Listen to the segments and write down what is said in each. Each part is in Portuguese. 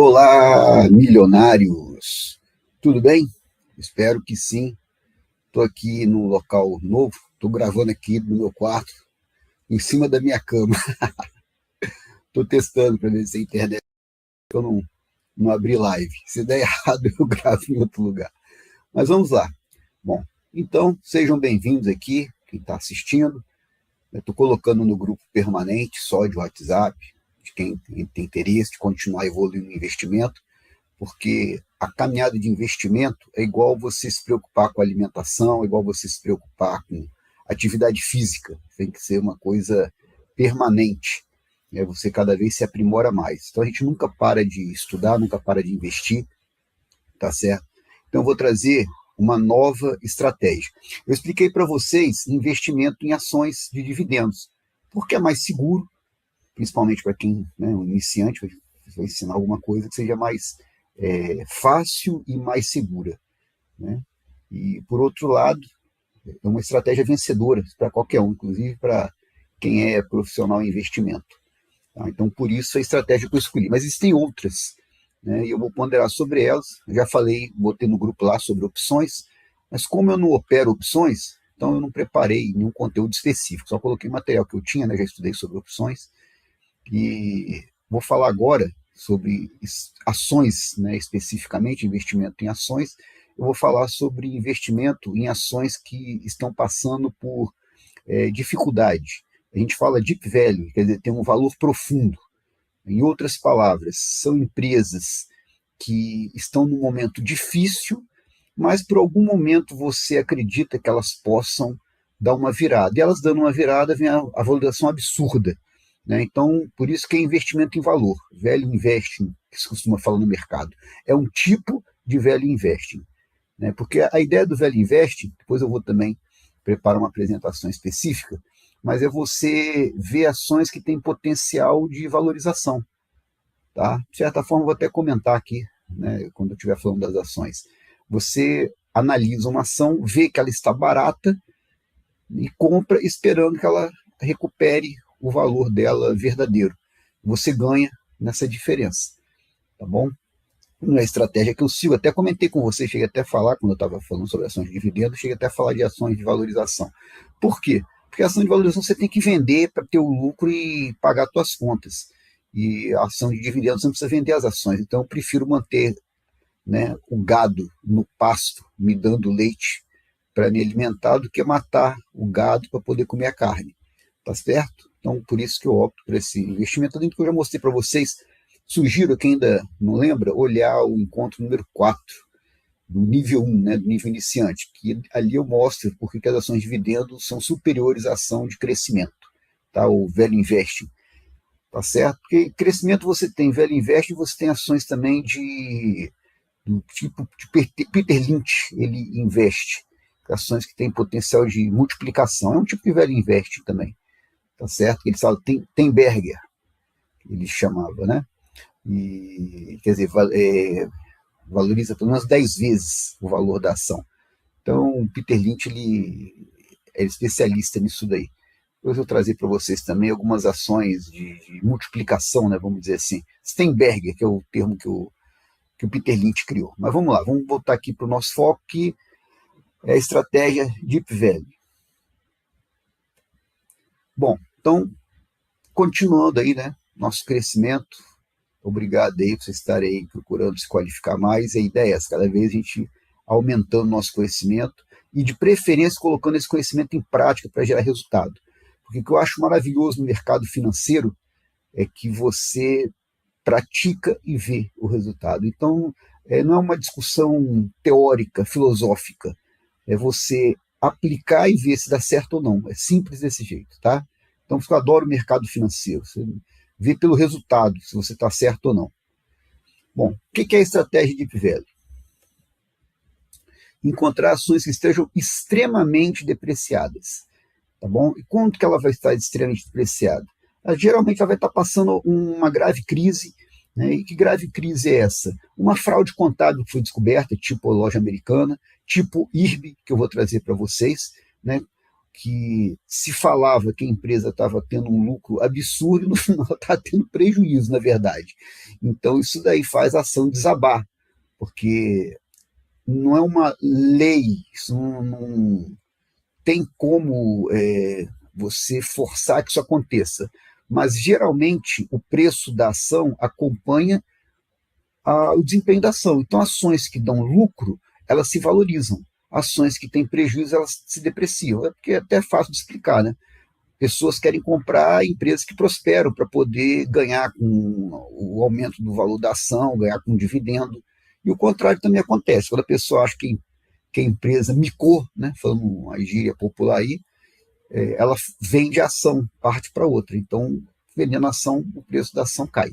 Olá, milionários! Tudo bem? Espero que sim. Estou aqui num local novo, estou gravando aqui no meu quarto, em cima da minha cama. Estou testando para ver se a internet eu não abri live. Se der errado, eu gravo em outro lugar. Mas vamos lá. Bom, então sejam bem-vindos aqui, quem está assistindo. Eu estou colocando no grupo permanente só de WhatsApp, de quem tem interesse de continuar evoluindo no investimento, porque a caminhada de investimento é igual você se preocupar com alimentação, é igual você se preocupar com atividade física, tem que ser uma coisa permanente, né? Você cada vez se aprimora mais. Então a gente nunca para de estudar, nunca para de investir, tá certo? Então eu vou trazer uma nova estratégia. Eu expliquei para vocês investimento em ações de dividendos, porque é mais seguro, principalmente para quem, né, um iniciante, vai ensinar alguma coisa que seja mais fácil e mais segura, né? E, por outro lado, é uma estratégia vencedora para qualquer um, inclusive para quem é profissional em investimento. Tá? Então, por isso, a estratégia que eu escolhi. Mas existem outras, né, e eu vou ponderar sobre elas. Eu já falei, botei no grupo lá sobre opções, mas como eu não opero opções, então eu não preparei nenhum conteúdo específico, só coloquei material que eu tinha, né, já estudei sobre opções, e vou falar agora sobre ações, né, especificamente investimento em ações. Eu vou falar sobre investimento em ações que estão passando por dificuldade. A gente fala deep value, quer dizer, tem um valor profundo. Em outras palavras, são empresas que estão num momento difícil, mas por algum momento você acredita que elas possam dar uma virada. E elas dando uma virada, vem a valorização absurda, né? Então, por isso que é investimento em valor, value investing, que se costuma falar no mercado. É um tipo de value investing, né? Porque a ideia do value investing, depois eu vou também preparar uma apresentação específica, mas é você ver ações que têm potencial de valorização. Tá? De certa forma, vou até comentar aqui, né, quando eu estiver falando das ações. Você analisa uma ação, vê que ela está barata e compra esperando que ela recupere o valor dela verdadeiro. Você ganha nessa diferença, tá bom? Uma estratégia que eu sigo, até comentei com você, cheguei até a falar, quando eu estava falando sobre ações de dividendos, cheguei até a falar de ações de valorização. Por quê? Porque a ação de valorização você tem que vender para ter o lucro e pagar as suas contas. E a ação de dividendos você não precisa vender as ações. Então eu prefiro manter, né, o gado no pasto, me dando leite para me alimentar, do que matar o gado para poder comer a carne. Tá certo? Então, por isso que eu opto por esse investimento, dentro que eu já mostrei para vocês. Sugiro, quem ainda não lembra, olhar o encontro número 4, do nível 1, né, do nível iniciante, que ali eu mostro porque as ações de dividendos são superiores à ação de crescimento, tá? O value investing, tá certo? Porque crescimento você tem value investing, você tem ações também do tipo de Peter Lynch, ele investe, ações que têm potencial de multiplicação, é um tipo de value investing também, tá certo? Ele fala, tem Berger, ele chamava, né? E, quer dizer, valoriza pelo menos 10 vezes o valor da ação. Então, o Peter Lynch ele é especialista nisso daí. Depois eu vou trazer para vocês também algumas ações de multiplicação, né, vamos dizer assim. Steinberger, que é o termo que o Peter Lynch criou. Mas vamos lá, vamos voltar aqui para o nosso foco, que é a estratégia Deep Value. Bom, então, continuando aí, né, nosso crescimento. Obrigado aí por vocês estarem aí procurando se qualificar mais. A ideia é essa, cada vez a gente aumentando nosso conhecimento e, de preferência, colocando esse conhecimento em prática para gerar resultado. Porque o que eu acho maravilhoso no mercado financeiro é que você pratica e vê o resultado. Então, não é uma discussão teórica, filosófica. É você aplicar e ver se dá certo ou não. É simples desse jeito, tá? Então, eu adoro o mercado financeiro. Você vê pelo resultado se você está certo ou não. Bom, o que é a estratégia de Deep Value? Encontrar ações que estejam extremamente depreciadas, tá bom? E quanto que ela vai estar extremamente depreciada? Geralmente ela vai estar passando uma grave crise, né? E que grave crise é essa? Uma fraude contábil que foi descoberta, tipo a loja americana, tipo IRB, que eu vou trazer para vocês, né? que se falava que a empresa estava tendo um lucro absurdo e no final está tendo prejuízo, na verdade. Então, isso daí faz a ação desabar, porque não é uma lei, isso não tem como você forçar que isso aconteça. Mas, geralmente, o preço da ação acompanha o desempenho da ação. Então, ações que dão lucro, elas se valorizam. Ações que têm prejuízo, elas se depreciam. É porque é até fácil de explicar, né? Pessoas querem comprar empresas que prosperam para poder ganhar com o aumento do valor da ação, ganhar com dividendo. E o contrário também acontece. Quando a pessoa acha que a empresa micou, né, falando uma gíria popular aí, ela vende a ação, parte para outra. Então, vendendo a ação, o preço da ação cai.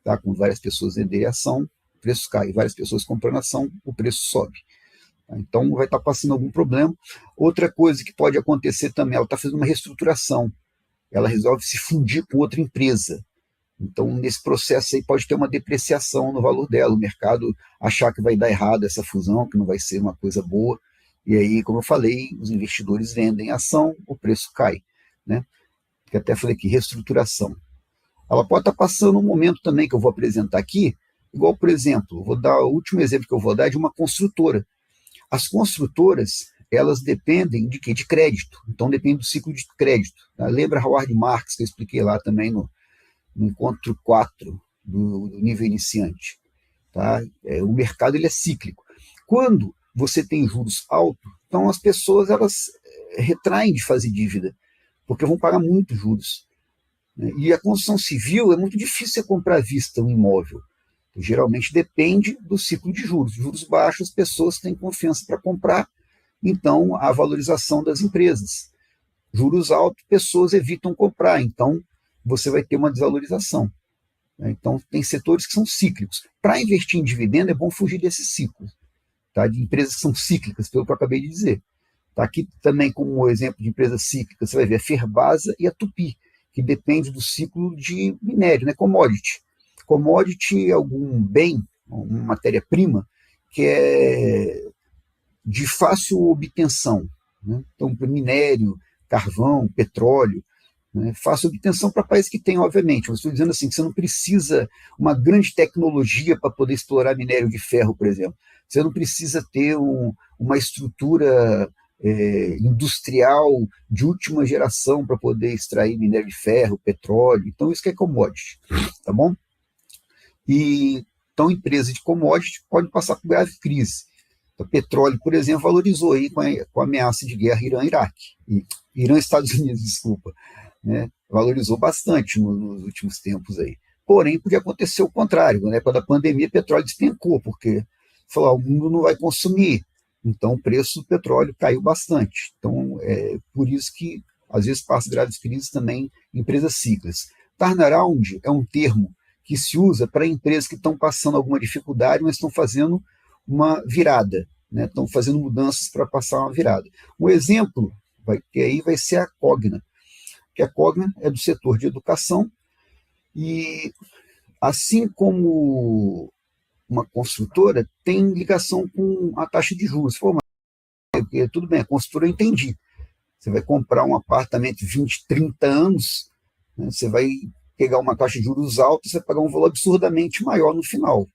Tá? Com várias pessoas venderem a ação, o preço cai. Várias pessoas comprando a ação, o preço sobe. Então, vai estar passando algum problema. Outra coisa que pode acontecer também, ela está fazendo uma reestruturação. Ela resolve se fundir com outra empresa. Então, nesse processo aí, pode ter uma depreciação no valor dela. O mercado achar que vai dar errado essa fusão, que não vai ser uma coisa boa. E aí, como eu falei, os investidores vendem a ação, o preço cai. Né? Que até falei aqui, reestruturação. Ela pode estar passando um momento também que eu vou apresentar aqui, igual, por exemplo, vou dar o último exemplo que eu vou dar é de uma construtora. As construtoras, elas dependem de quê? De crédito. Então, depende do ciclo de crédito. Tá? Lembra Howard Marks, que eu expliquei lá também no encontro 4 do nível iniciante. Tá? O mercado ele é cíclico. Quando você tem juros altos, então as pessoas elas retraem de fazer dívida, porque vão pagar muito juros. Né? E a construção civil é muito difícil você comprar à vista um imóvel. Geralmente depende do ciclo de juros. Juros baixos, as pessoas têm confiança para comprar, então a valorização das empresas. Juros altos, pessoas evitam comprar, então você vai ter uma desvalorização. Então tem setores que são cíclicos. Para investir em dividendo é bom fugir desses ciclos, tá? De empresas que são cíclicas, pelo que eu acabei de dizer. Tá? Aqui também como exemplo de empresas cíclicas, você vai ver a Ferbasa e a Tupi, que depende do ciclo de minério, né? Commodity. Commodity é algum bem, uma matéria-prima, que é de fácil obtenção. Né? Então, minério, carvão, petróleo, né? Fácil obtenção para países que têm, obviamente. Eu estou dizendo assim, que você não precisa uma grande tecnologia para poder explorar minério de ferro, por exemplo. Você não precisa ter uma estrutura industrial de última geração para poder extrair minério de ferro, petróleo. Então, isso que é commodity, tá bom? E, então, empresas de commodity podem passar por grave crise. O petróleo, por exemplo, valorizou aí com a ameaça de guerra Irã-Iraque. Irã-Estados Unidos, desculpa. Né? Valorizou bastante nos últimos tempos aí. Porém, podia acontecer o contrário. Na época da pandemia, o petróleo despencou, porque falou, o mundo não vai consumir. Então, o preço do petróleo caiu bastante. Então, é por isso que, às vezes, passa graves crises também em empresas cíclicas. Turnaround é um termo que se usa para empresas que estão passando alguma dificuldade, mas estão fazendo uma virada, né? Estão fazendo mudanças para passar uma virada. Um exemplo que aí vai ser a Cogna, que a Cogna é do setor de educação e, assim como uma construtora, tem ligação com a taxa de juros. Porque, tudo bem, a construtora eu entendi. Você vai comprar um apartamento de 20, 30 anos, né? Você vai pegar uma taxa de juros alta, você vai pagar um valor absurdamente maior no final.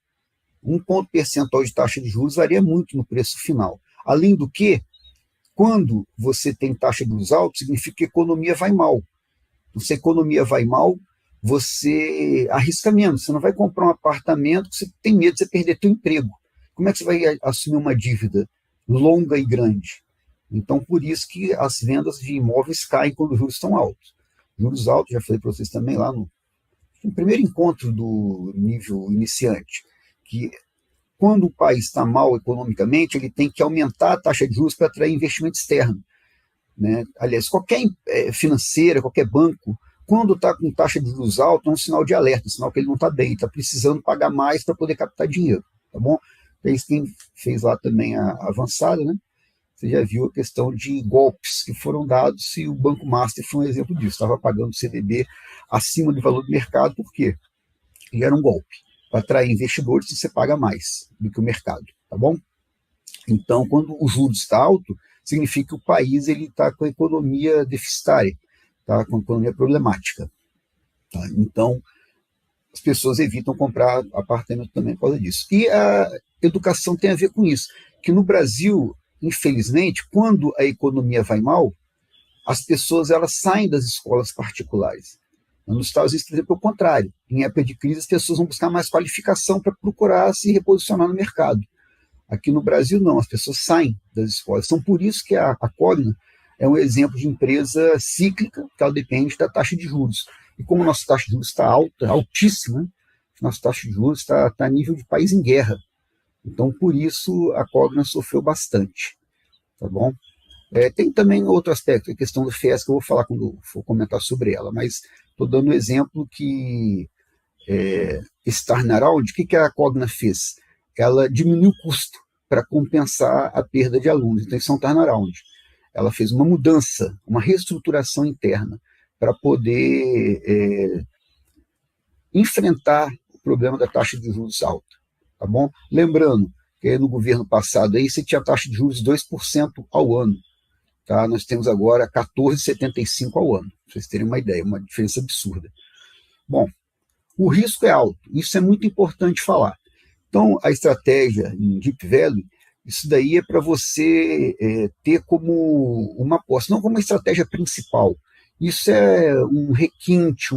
Um ponto percentual de taxa de juros varia muito no preço final. Além do que, quando você tem taxa de juros alta, significa que a economia vai mal. Então, se a economia vai mal, você arrisca menos. Você não vai comprar um apartamento que você tem medo de você perder seu emprego. Como é que você vai assumir uma dívida longa e grande? Então, por isso que as vendas de imóveis caem quando os juros estão altos. Juros altos, já falei para vocês também lá no primeiro encontro do nível iniciante, que quando o país está mal economicamente, ele tem que aumentar a taxa de juros para atrair investimento externo. Né? Aliás, qualquer financeira, qualquer banco, quando está com taxa de juros alta, é um sinal de alerta, um sinal que ele não está bem, está precisando pagar mais para poder captar dinheiro. Tá bom? É isso quem fez lá também a avançada, né? Você já viu a questão de golpes que foram dados e o Banco Master foi um exemplo disso. Estava pagando CDB acima do valor do mercado, por quê? E era um golpe. Para atrair investidores, você paga mais do que o mercado, tá bom? Então, quando o juros está alto, significa que o país está com a economia deficitária, está com a economia problemática. Tá? Então, as pessoas evitam comprar apartamento também por causa disso. E a educação tem a ver com isso, que no Brasil, infelizmente, quando a economia vai mal, as pessoas elas saem das escolas particulares. Nos Estados Unidos, por exemplo, é o contrário. Em época de crise, as pessoas vão buscar mais qualificação para procurar se reposicionar no mercado. Aqui no Brasil, não, as pessoas saem das escolas. Então, por isso que a Cogna é um exemplo de empresa cíclica, que ela depende da taxa de juros. E como a nossa taxa de juros está alta, altíssima, nossa taxa de juros está a nível de país em guerra. Então, por isso, a Cogna sofreu bastante. Tá bom? Tem também outro aspecto, a questão do FIES, que eu vou falar quando for comentar sobre ela, mas estou dando um exemplo que esse turnaround, o que a Cogna fez? Ela diminuiu o custo para compensar a perda de alunos. Então, isso é um turnaround. Ela fez uma mudança, uma reestruturação interna para poder enfrentar o problema da taxa de juros alta. Tá bom? Lembrando que no governo passado aí, você tinha taxa de juros de 2% ao ano. Tá? Nós temos agora 14,75% ao ano, para vocês terem uma ideia, uma diferença absurda. Bom, o risco é alto, isso é muito importante falar. Então, a estratégia em Deep Value, isso daí é para você ter como uma aposta, não como uma estratégia principal. Isso é um requinte,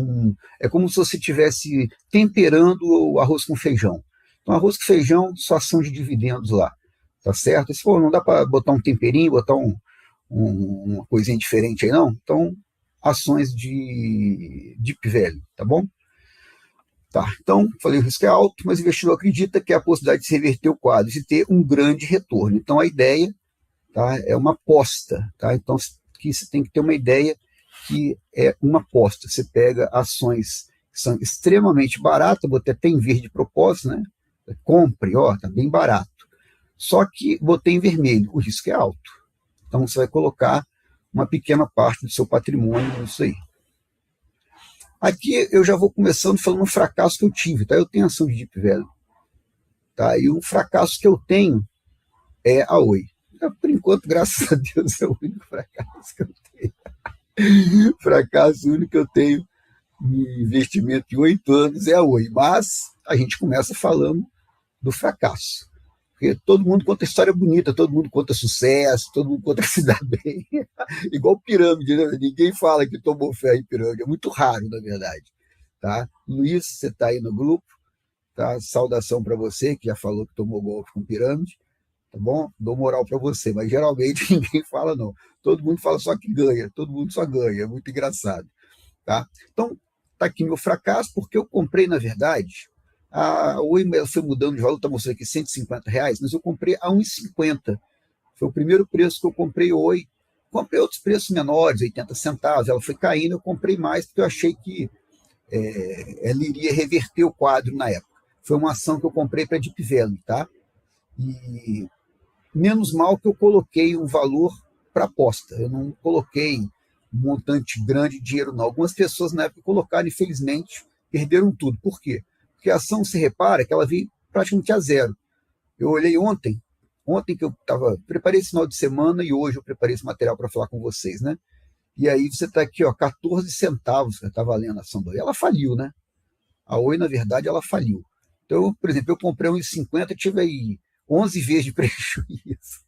é como se você estivesse temperando o arroz com feijão. Então, arroz com feijão, só ação de dividendos lá, tá certo? Se for, não dá para botar um temperinho, botar uma coisinha diferente aí, não? Então, ações de Deep Value, tá bom? Tá, então, falei, o risco é alto, mas o investidor acredita que é a possibilidade de se reverter o quadro, de ter um grande retorno. Então, a ideia, tá, é uma aposta. Tá? Então, que você tem que ter uma ideia que é uma aposta. Você pega ações que são extremamente baratas, botei até em verde de propósito, né? Compre, ó, tá bem barato. Só que botei em vermelho, o risco é alto. Então, você vai colocar uma pequena parte do seu patrimônio nisso aí. Aqui eu já vou começando falando um fracasso que eu tive, tá? Eu tenho ação de Deep Value, tá? E o fracasso que eu tenho é a Oi. Por enquanto, graças a Deus, é o único fracasso que eu tenho. O fracasso único que eu tenho em investimento de 8 anos é a Oi. Mas a gente começa falando do fracasso. Porque todo mundo conta história bonita, todo mundo conta sucesso, todo mundo conta que se dá bem. Igual pirâmide, né? Ninguém fala que tomou fé em pirâmide. É muito raro, na verdade. Tá? Luiz, você está aí no grupo. Tá? Saudação para você, que já falou que tomou golpe com pirâmide. Tá bom? Dou moral para você, mas geralmente ninguém fala, não. Todo mundo fala só que ganha, todo mundo só ganha. É muito engraçado. Tá? Então, tá aqui meu fracasso, porque eu comprei, na verdade. A Oi foi mudando de valor, está mostrando aqui R$ 150, mas eu comprei a 1,50. Foi o primeiro preço que eu comprei Oi. Comprei outros preços menores, 80 centavos. Ela foi caindo, eu comprei mais porque eu achei que ela iria reverter o quadro na época. Foi uma ação que eu comprei para Deep Value, tá? E menos mal que eu coloquei um valor para aposta. Eu não coloquei um montante grande de dinheiro, não. Algumas pessoas na época colocaram, infelizmente, perderam tudo. Por quê? Porque a ação, se repara, que ela veio praticamente a zero. Eu olhei ontem que eu preparei esse final de semana e hoje eu preparei esse material para falar com vocês, né? E aí você está aqui, ó, 14 centavos que está valendo a ação da Oi. Ela faliu, né? A Oi, na verdade, ela faliu. Então, por exemplo, eu comprei 1,50 e tive aí 11 vezes de prejuízo.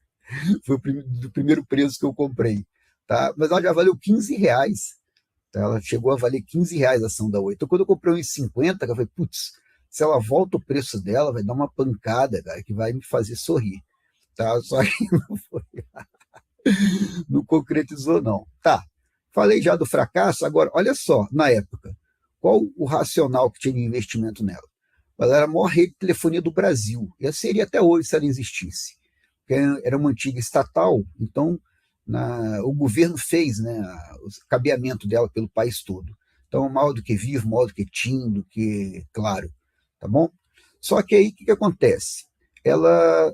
Foi o primeiro preço que eu comprei. Tá? Mas ela já valeu R$ 15. Ela chegou a valer R$ 15 a ação da Oi. Então, quando eu comprei 1,50, eu falei, putz, se ela volta o preço dela, vai dar uma pancada, cara, que vai me fazer sorrir. Tá? Só que não foi. Não concretizou, não. Tá. Falei já do fracasso, agora, olha só, na época, qual o racional que tinha de investimento nela? Ela era a maior rede de telefonia do Brasil. E seria até hoje se ela existisse. Porque era uma antiga estatal, então o governo fez, né, o cabeamento dela pelo país todo. Então, maior do que Vivo, maior do que TIM, do que Claro. Tá bom? Só que aí o que acontece? Ela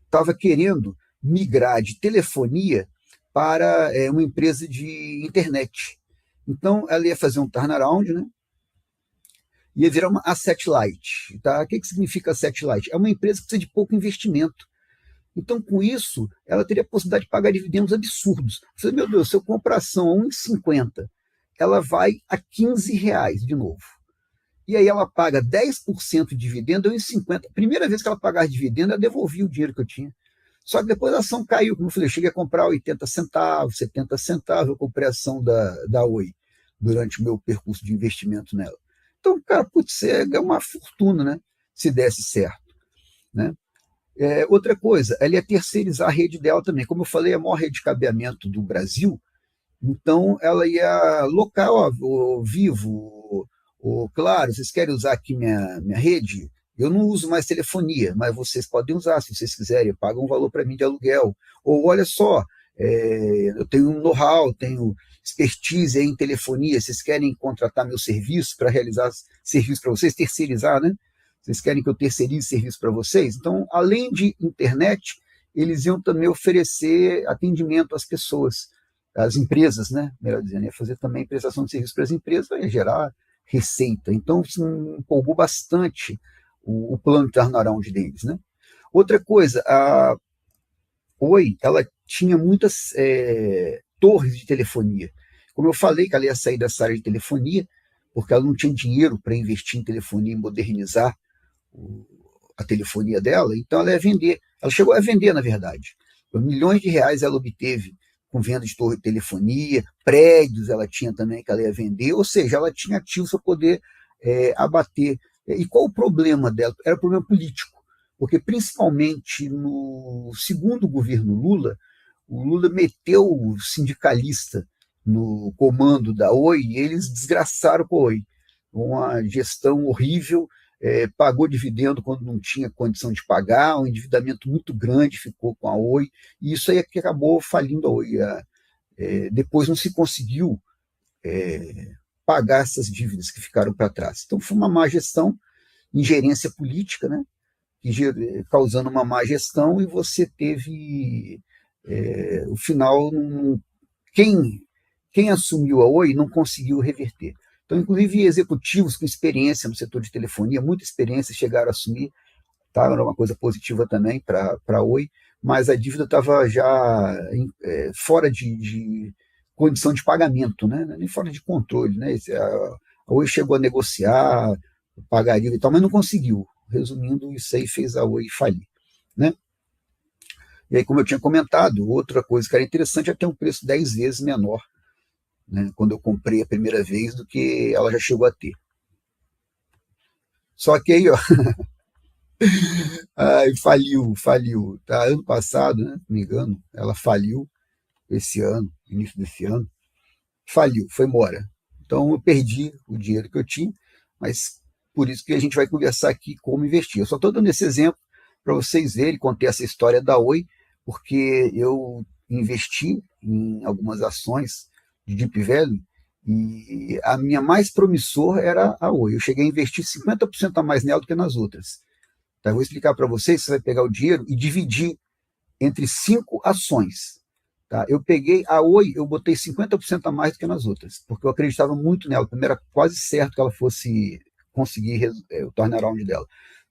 estava querendo migrar de telefonia para uma empresa de internet. Então, ela ia fazer um turnaround, né? Ia virar uma asset light. Tá? O que significa asset light? É uma empresa que precisa de pouco investimento. Então, com isso, ela teria a possibilidade de pagar dividendos absurdos. Você, meu Deus, se eu comprar ação a 1,50, ela vai a R$ 15 de novo. E aí ela paga 10% de dividendo, eu em 50. Primeira vez que ela pagava dividendo, ela devolvia o dinheiro que eu tinha. Só que depois a ação caiu, como eu falei, eu cheguei a comprar 80 centavos, 70 centavos, eu comprei a ação da Oi durante o meu percurso de investimento nela. Então, cara, putz, é uma fortuna, né? Se desse certo, né? Outra coisa, ela ia terceirizar a rede dela também. Como eu falei, é a maior rede de cabeamento do Brasil, então ela ia local, ó, o Vivo, claro, vocês querem usar aqui minha rede? Eu não uso mais telefonia, mas vocês podem usar se vocês quiserem, pagam um valor para mim de aluguel. Ou olha só, eu tenho um know-how, tenho expertise em telefonia, vocês querem contratar meu serviço para realizar serviço para vocês, terceirizar, né? Vocês querem que eu terceirize serviço para vocês? Então, além de internet, eles iam também oferecer atendimento às pessoas, às empresas, né? Melhor dizendo, ia fazer também prestação de serviço para as empresas, ia gerar receita. Então, isso empolgou bastante o plano de turnaround deles, né? Outra coisa, a Oi, ela tinha muitas torres de telefonia. Como eu falei que ela ia sair dessa área de telefonia, porque ela não tinha dinheiro para investir em telefonia e modernizar a telefonia dela, então ela ia vender. Ela chegou a vender, na verdade. Milhões de reais ela obteve com venda de torre de telefonia, prédios ela tinha também que ela ia vender, ou seja, ela tinha ativos para poder abater. E qual o problema dela? Era um problema político, porque principalmente no segundo governo Lula, o Lula meteu o sindicalista no comando da Oi e eles desgraçaram com a Oi. Uma gestão horrível, pagou dividendo quando não tinha condição de pagar, um endividamento muito grande ficou com a Oi, e isso aí é que acabou falindo a Oi. Depois não se conseguiu pagar essas dívidas que ficaram para trás. Então foi uma má gestão, ingerência política, né? Causando uma má gestão, e você teve o final, quem assumiu a Oi não conseguiu reverter. Então, inclusive, executivos com experiência no setor de telefonia, muita experiência, chegaram a assumir, tá? Era uma coisa positiva também para a Oi, mas a dívida estava já fora de condição de pagamento, né? Nem fora de controle, né? A Oi chegou a negociar, pagaria e tal, mas não conseguiu. Resumindo, isso aí fez a Oi falir, né? E aí, como eu tinha comentado, outra coisa que era interessante é ter um preço 10 vezes menor, né, quando eu comprei a primeira vez, do que ela já chegou a ter. Só que aí, ó, faliu. Tá? Ano passado, né, se não me engano, ela faliu esse ano, início desse ano, faliu, foi embora. Então eu perdi o dinheiro que eu tinha, mas por isso que a gente vai conversar aqui como investir. Eu só estou dando esse exemplo para vocês verem, contei essa história da Oi, porque eu investi em algumas ações de Deep Value e a minha mais promissora era a Oi. Eu cheguei a investir 50% a mais nela do que nas outras. Tá? Eu vou explicar para vocês, você vai pegar o dinheiro e dividir entre 5 ações. Tá? Eu peguei a Oi, eu botei 50% a mais do que nas outras, porque eu acreditava muito nela. Primeiro, era quase certo que ela fosse conseguir o turnaround dela.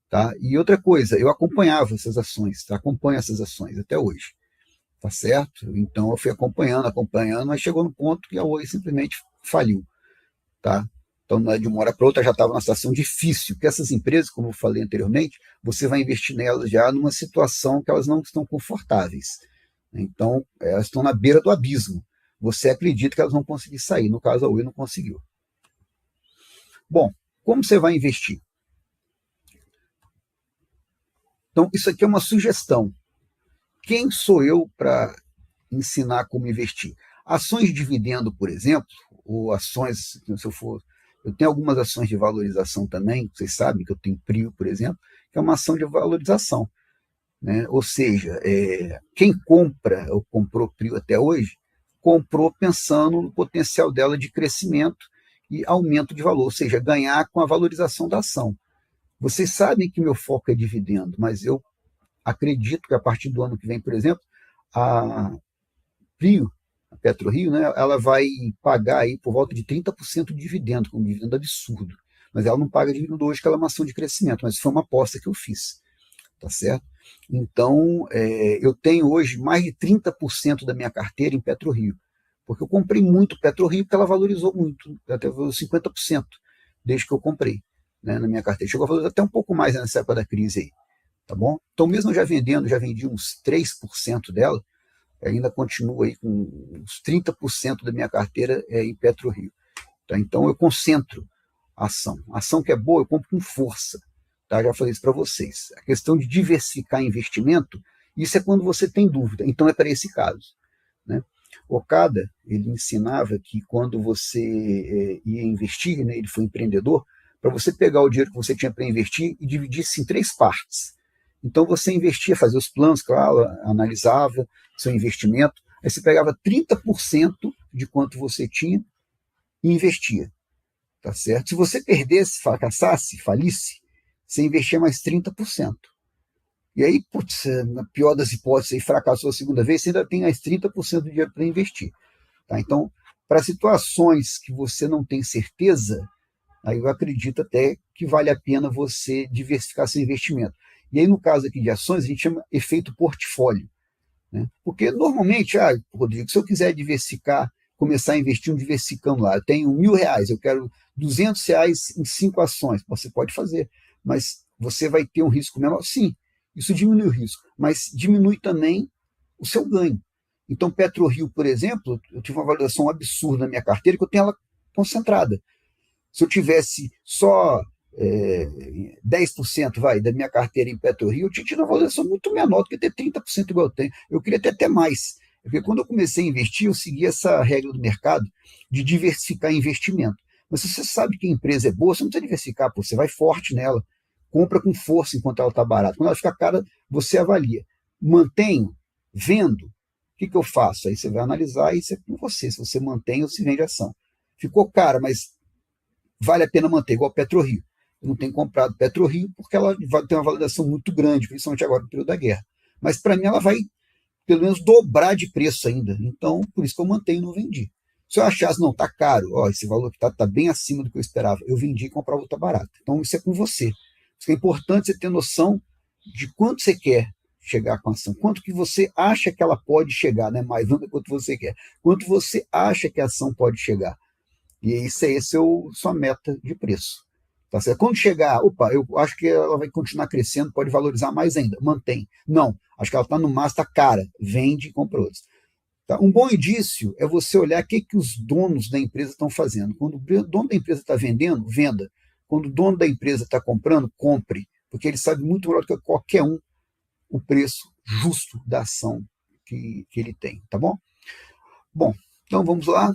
Tá? E outra coisa, eu acompanhava essas ações, tá? Acompanho essas ações até hoje, tá certo? Então eu fui acompanhando, mas chegou no ponto que a Oi simplesmente faliu, tá? Então, de uma hora para outra, já estava numa situação difícil, porque essas empresas, como eu falei anteriormente, você vai investir nelas já numa situação que elas não estão confortáveis. Então, elas estão na beira do abismo. Você acredita que elas vão conseguir sair, no caso a Oi não conseguiu. Bom, como você vai investir? Então, isso aqui é uma sugestão. Quem sou eu para ensinar como investir? Ações de dividendo, por exemplo, ou ações, se eu for. Eu tenho algumas ações de valorização também, vocês sabem que eu tenho PRIO, por exemplo, que é uma ação de valorização. Né? Ou seja, quem compra ou comprou PRIO até hoje, comprou pensando no potencial dela de crescimento e aumento de valor, ou seja, ganhar com a valorização da ação. Vocês sabem que meu foco é dividendo, mas eu acredito que a partir do ano que vem, por exemplo, a Rio, a PetroRio, né, ela vai pagar aí por volta de 30% de dividendo, que é um dividendo absurdo. Mas ela não paga dividendo hoje, que ela é uma ação de crescimento, mas foi uma aposta que eu fiz, tá certo? Então, eu tenho hoje mais de 30% da minha carteira em PetroRio, porque eu comprei muito PetroRio, porque ela valorizou muito, até 50% desde que eu comprei, né, na minha carteira. Chegou a valorizar até um pouco mais nessa época da crise aí, tá bom? Então, mesmo já vendendo, já vendi uns 3% dela, ainda continuo aí com uns 30% da minha carteira em PetroRio. Tá? Então, eu concentro a ação. A ação que é boa, eu compro com força. Tá? Já falei isso para vocês. A questão de diversificar investimento, isso é quando você tem dúvida. Então, é para esse caso. Né? Okada, ele ensinava que quando você ia investir, né, ele foi empreendedor, para você pegar o dinheiro que você tinha para investir e dividir isso em 3 partes. Então você investia, fazia os planos, claro, analisava seu investimento, aí você pegava 30% de quanto você tinha e investia, tá certo? Se você perdesse, fracassasse, falisse, você investia mais 30%. E aí, putz, na pior das hipóteses, aí fracassou a segunda vez, você ainda tem mais 30% do dinheiro para investir. Tá? Então, para situações que você não tem certeza, aí eu acredito até que vale a pena você diversificar seu investimento. E aí, no caso aqui de ações, a gente chama efeito portfólio. Né? Porque normalmente, Rodrigo, se eu quiser diversificar, começar a investir diversificando lá, eu tenho R$ 1.000, eu quero R$ 200 em 5 ações, você pode fazer, mas você vai ter um risco menor? Sim, isso diminui o risco, mas diminui também o seu ganho. Então, PetroRio, por exemplo, eu tive uma valorização absurda na minha carteira, que eu tenho ela concentrada. Se eu tivesse só 10% da minha carteira em PetroRio, eu tinha tido uma valorização muito menor do que ter 30% igual eu tenho. Eu queria ter até mais. Porque quando eu comecei a investir, eu segui essa regra do mercado de diversificar investimento. Mas se você sabe que a empresa é boa, você não precisa diversificar, você vai forte nela, compra com força enquanto ela está barata. Quando ela fica cara, você avalia. Mantenho? Vendo? O que eu faço? Aí você vai analisar e isso é com você, se você mantém ou se vende ação. Ficou cara, mas vale a pena manter, igual a PetroRio. Eu não tenho comprado PetroRio porque ela vai ter uma valorização muito grande, principalmente agora no período da guerra. Mas para mim ela vai pelo menos dobrar de preço ainda. Então, por isso que eu mantenho e não vendi. Se eu achasse, não, tá caro, esse valor que tá bem acima do que eu esperava, eu vendi e comprava outra barata. Então, isso é com você. Isso é importante você ter noção de quanto você quer chegar com a ação, quanto que você acha que ela pode chegar, né? Mais não do quanto você quer, quanto você acha que a ação pode chegar. E esse é sua meta de preço. Tá certo? Quando chegar, eu acho que ela vai continuar crescendo, pode valorizar mais ainda, mantém. Não, acho que ela está no máximo, está cara, vende e compra outros. Tá? Um bom indício é você olhar o que os donos da empresa estão fazendo. Quando o dono da empresa está vendendo, venda. Quando o dono da empresa está comprando, compre, porque ele sabe muito melhor do que qualquer um o preço justo da ação que ele tem, tá bom? Bom, então vamos lá.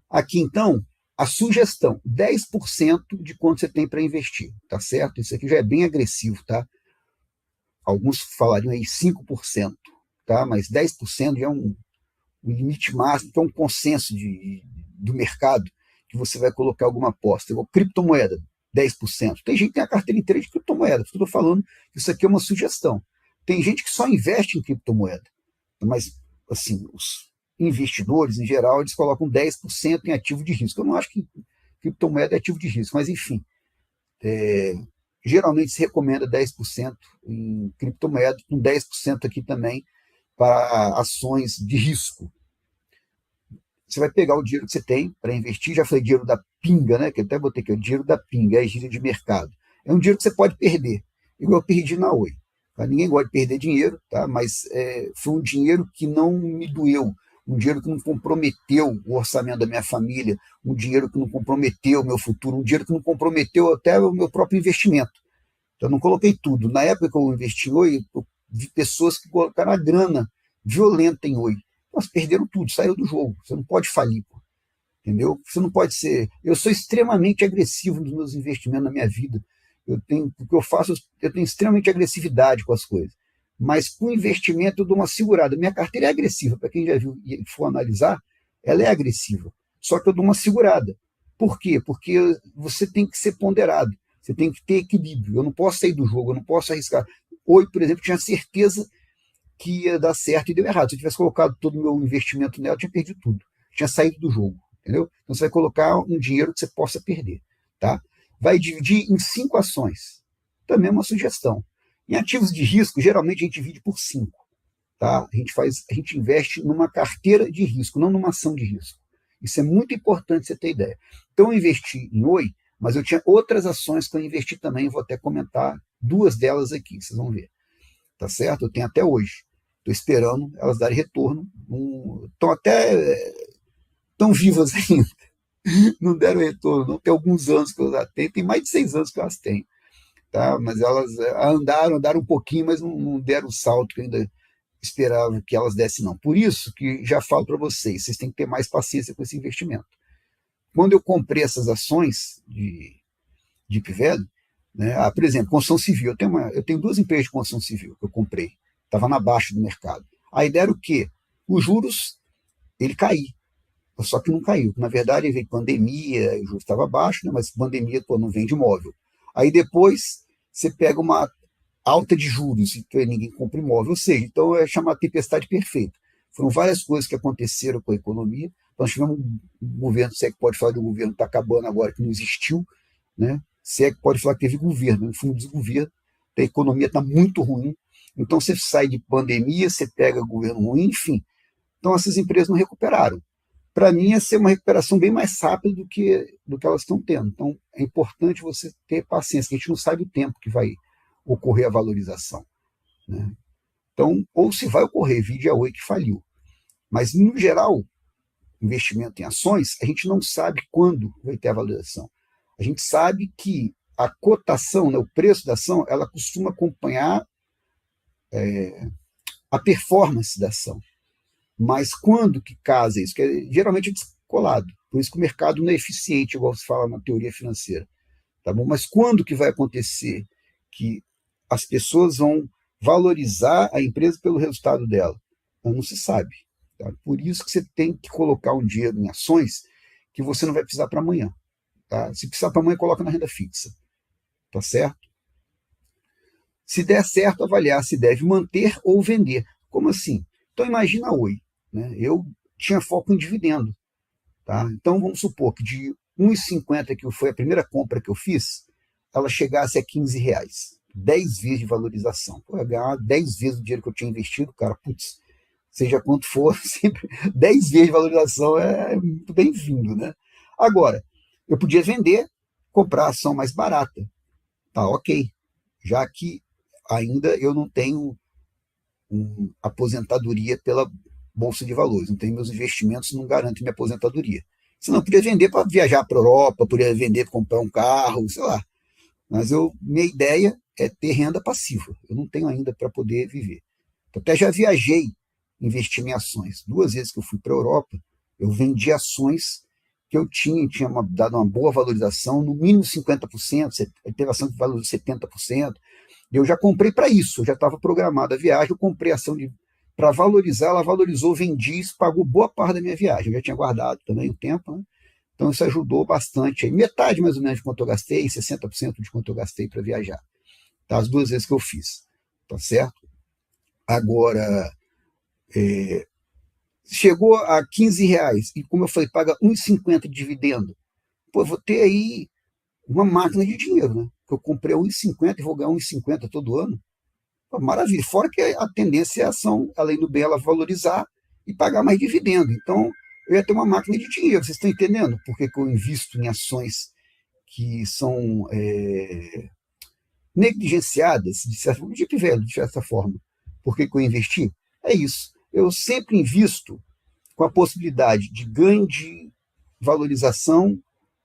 Aqui, então, a sugestão, 10% de quanto você tem para investir, tá certo? Isso aqui já é bem agressivo, tá? Alguns falariam aí 5%, tá? Mas 10% já é um limite máximo, que é um consenso do mercado, que você vai colocar alguma aposta. Igual criptomoeda, 10%. Tem gente que tem a carteira inteira de criptomoeda. Estou falando que isso aqui é uma sugestão. Tem gente que só investe em criptomoeda, mas, assim, os investidores, em geral, eles colocam 10% em ativo de risco. Eu não acho que criptomoeda é ativo de risco, mas, enfim, geralmente se recomenda 10% em criptomoeda, com 10% aqui também para ações de risco. Você vai pegar o dinheiro que você tem para investir, já falei dinheiro da pinga, né? Que eu até botei aqui, o dinheiro da pinga, é gíria de mercado. É um dinheiro que você pode perder, igual eu perdi na Oi. Tá? Ninguém gosta de perder dinheiro, tá? Mas foi um dinheiro que não me doeu, um dinheiro que não comprometeu o orçamento da minha família, um dinheiro que não comprometeu o meu futuro, um dinheiro que não comprometeu até o meu próprio investimento. Então, eu não coloquei tudo. Na época que eu investi em Oi, eu vi pessoas que colocaram a grana violenta em Oi. Elas perderam tudo, saíram do jogo. Você não pode falir, pô. Entendeu? Você não pode ser. Eu sou extremamente agressivo nos meus investimentos na minha vida. O que eu faço, eu tenho extremamente agressividade com as coisas. Mas com investimento eu dou uma segurada. Minha carteira é agressiva, para quem já viu e for analisar, ela é agressiva. Só que eu dou uma segurada. Por quê? Porque você tem que ser ponderado. Você tem que ter equilíbrio. Eu não posso sair do jogo, eu não posso arriscar. Oi, por exemplo, tinha certeza que ia dar certo e deu errado. Se eu tivesse colocado todo o meu investimento nela, eu tinha perdido tudo. Tinha saído do jogo, entendeu? Então você vai colocar um dinheiro que você possa perder, tá? Vai dividir em 5 ações. Também é uma sugestão. Em ativos de risco, geralmente a gente divide por 5. Tá? A gente investe numa carteira de risco, não numa ação de risco. Isso é muito importante você ter ideia. Então, eu investi em Oi, mas eu tinha outras ações que eu investi também, vou até comentar 2 delas aqui, vocês vão ver. Tá certo? Eu tenho até hoje. Estou esperando elas darem retorno. Estão até tão vivas ainda. Não deram retorno, não. Tem alguns anos que eu já tenho, tem mais de 6 anos que eu as tenho. Tá? Mas elas andaram um pouquinho, mas não deram o salto que eu ainda esperava que elas dessem, não. Por isso que já falo para vocês têm que ter mais paciência com esse investimento. Quando eu comprei essas ações de Deep Value, né, por exemplo, construção civil, eu tenho 2 empresas de construção civil que eu comprei, estava na baixa do mercado. A ideia era o quê? Os juros, ele cair, só que não caiu. Na verdade, veio pandemia, o juros estava baixo, né, mas pandemia não vende imóvel. Aí depois você pega uma alta de juros, então ninguém compra imóvel, ou seja, então é chamada tempestade perfeita. Foram várias coisas que aconteceram com a economia. Nós tivemos um governo, se é que pode falar do governo, está acabando agora, que não existiu, né? Se é que pode falar que teve governo, no fundo desgoverno, a economia está muito ruim, então você sai de pandemia, você pega governo ruim, enfim. Então essas empresas não recuperaram. Para mim, ia ser uma recuperação bem mais rápida do que elas estão tendo. Então é importante você ter paciência, que a gente não sabe o tempo que vai ocorrer a valorização. Né? Então, ou se vai ocorrer, vide a Oi que faliu. Mas, no geral, investimento em ações, a gente não sabe quando vai ter a valorização. A gente sabe que a cotação, né, o preço da ação, ela costuma acompanhar a performance da ação. Mas quando que casa isso? Que geralmente é descolado. Por isso que o mercado não é eficiente, igual se fala na teoria financeira. Tá bom? Mas quando que vai acontecer que as pessoas vão valorizar a empresa pelo resultado dela? Não se sabe. Tá? Por isso que você tem que colocar um dinheiro em ações que você não vai precisar para amanhã. Tá? Se precisar para amanhã, coloca na renda fixa. Tá certo? Se der certo, avaliar se deve manter ou vender. Como assim? Então, imagina a Oi. Né? Eu tinha foco em dividendo. Tá? Então, vamos supor que de 1,50, que foi a primeira compra que eu fiz, ela chegasse a R$ 15. 10 vezes de valorização. Eu ia ganhar 10 vezes o dinheiro que eu tinha investido, cara, putz, seja quanto for, sempre 10 vezes de valorização é muito bem-vindo, né? Agora, eu podia vender, comprar ação mais barata. Tá, ok. Já que ainda eu não tenho aposentadoria pela Bolsa de Valores, não tenho meus investimentos, não garantem minha aposentadoria. Senão eu podia vender para viajar para a Europa, podia vender para comprar um carro, sei lá. Mas minha ideia é ter renda passiva. Eu não tenho ainda para poder viver. Eu até já viajei, investi em ações. 2 vezes que eu fui para a Europa, eu vendi ações que eu tinha dado uma boa valorização, no mínimo 50%, teve ação que valorizou 70%. Eu já comprei para isso, eu já estava programado a viagem, eu comprei ação para valorizar, ela valorizou, vendi, isso pagou boa parte da minha viagem. Eu já tinha guardado também o tempo, né? Então isso ajudou bastante. Metade mais ou menos de quanto eu gastei, 60% de quanto eu gastei para viajar. Tá? As 2 vezes que eu fiz. Tá certo? Agora, chegou a R$ 15, e como eu falei, paga R$ 1,50 de dividendo. Pô, eu vou ter aí uma máquina de dinheiro, né? Que eu comprei a R$ 1,50 e vou ganhar R$ 1,50 todo ano. Pô, maravilha. Fora que a tendência é a ação, além do bem, ela valorizar e pagar mais dividendo. Então, eu ia ter uma máquina de dinheiro. Vocês estão entendendo por que eu invisto em ações que são negligenciadas, de certa forma, de certa forma? Por que eu investi? É isso. Eu sempre invisto com a possibilidade de ganho de valorização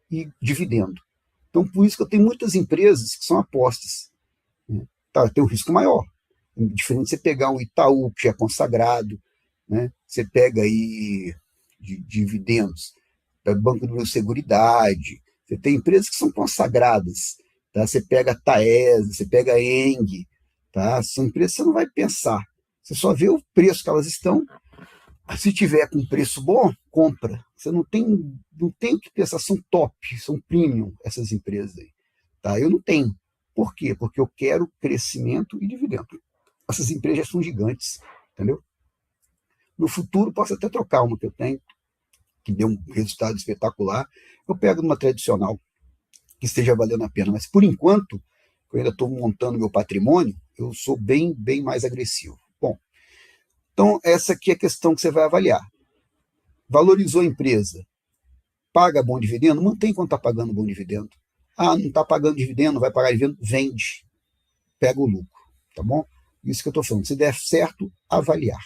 e dividendo. Então, por isso que eu tenho muitas empresas que são apostas. Né? Tá, tem um risco maior. Diferente de você pegar um Itaú, que já é consagrado, né? Você pega aí de dividendos, Banco do Seguridade, você tem empresas que são consagradas, tá? Você pega a Taesa, você pega a Eng, tá? São empresas que você não vai pensar, você só vê o preço que elas estão. Se tiver com preço bom, compra. Você não tem que pensar, são top, são premium essas empresas aí. Tá? Eu não tenho. Por quê? Porque eu quero crescimento e dividendo. Essas empresas já são gigantes, entendeu? No futuro, posso até trocar uma que eu tenho, que deu um resultado espetacular. Eu pego uma tradicional, que esteja valendo a pena. Mas, por enquanto, que eu ainda estou montando meu patrimônio, eu sou bem mais agressivo. Bom, então essa aqui é a questão que você vai avaliar. Valorizou a empresa, paga bom dividendo? Mantém quando está pagando bom dividendo. Ah, não está pagando dividendo, não vai pagar dividendo? Vende, pega o lucro, tá bom? Isso que eu estou falando. Se der certo, avaliar.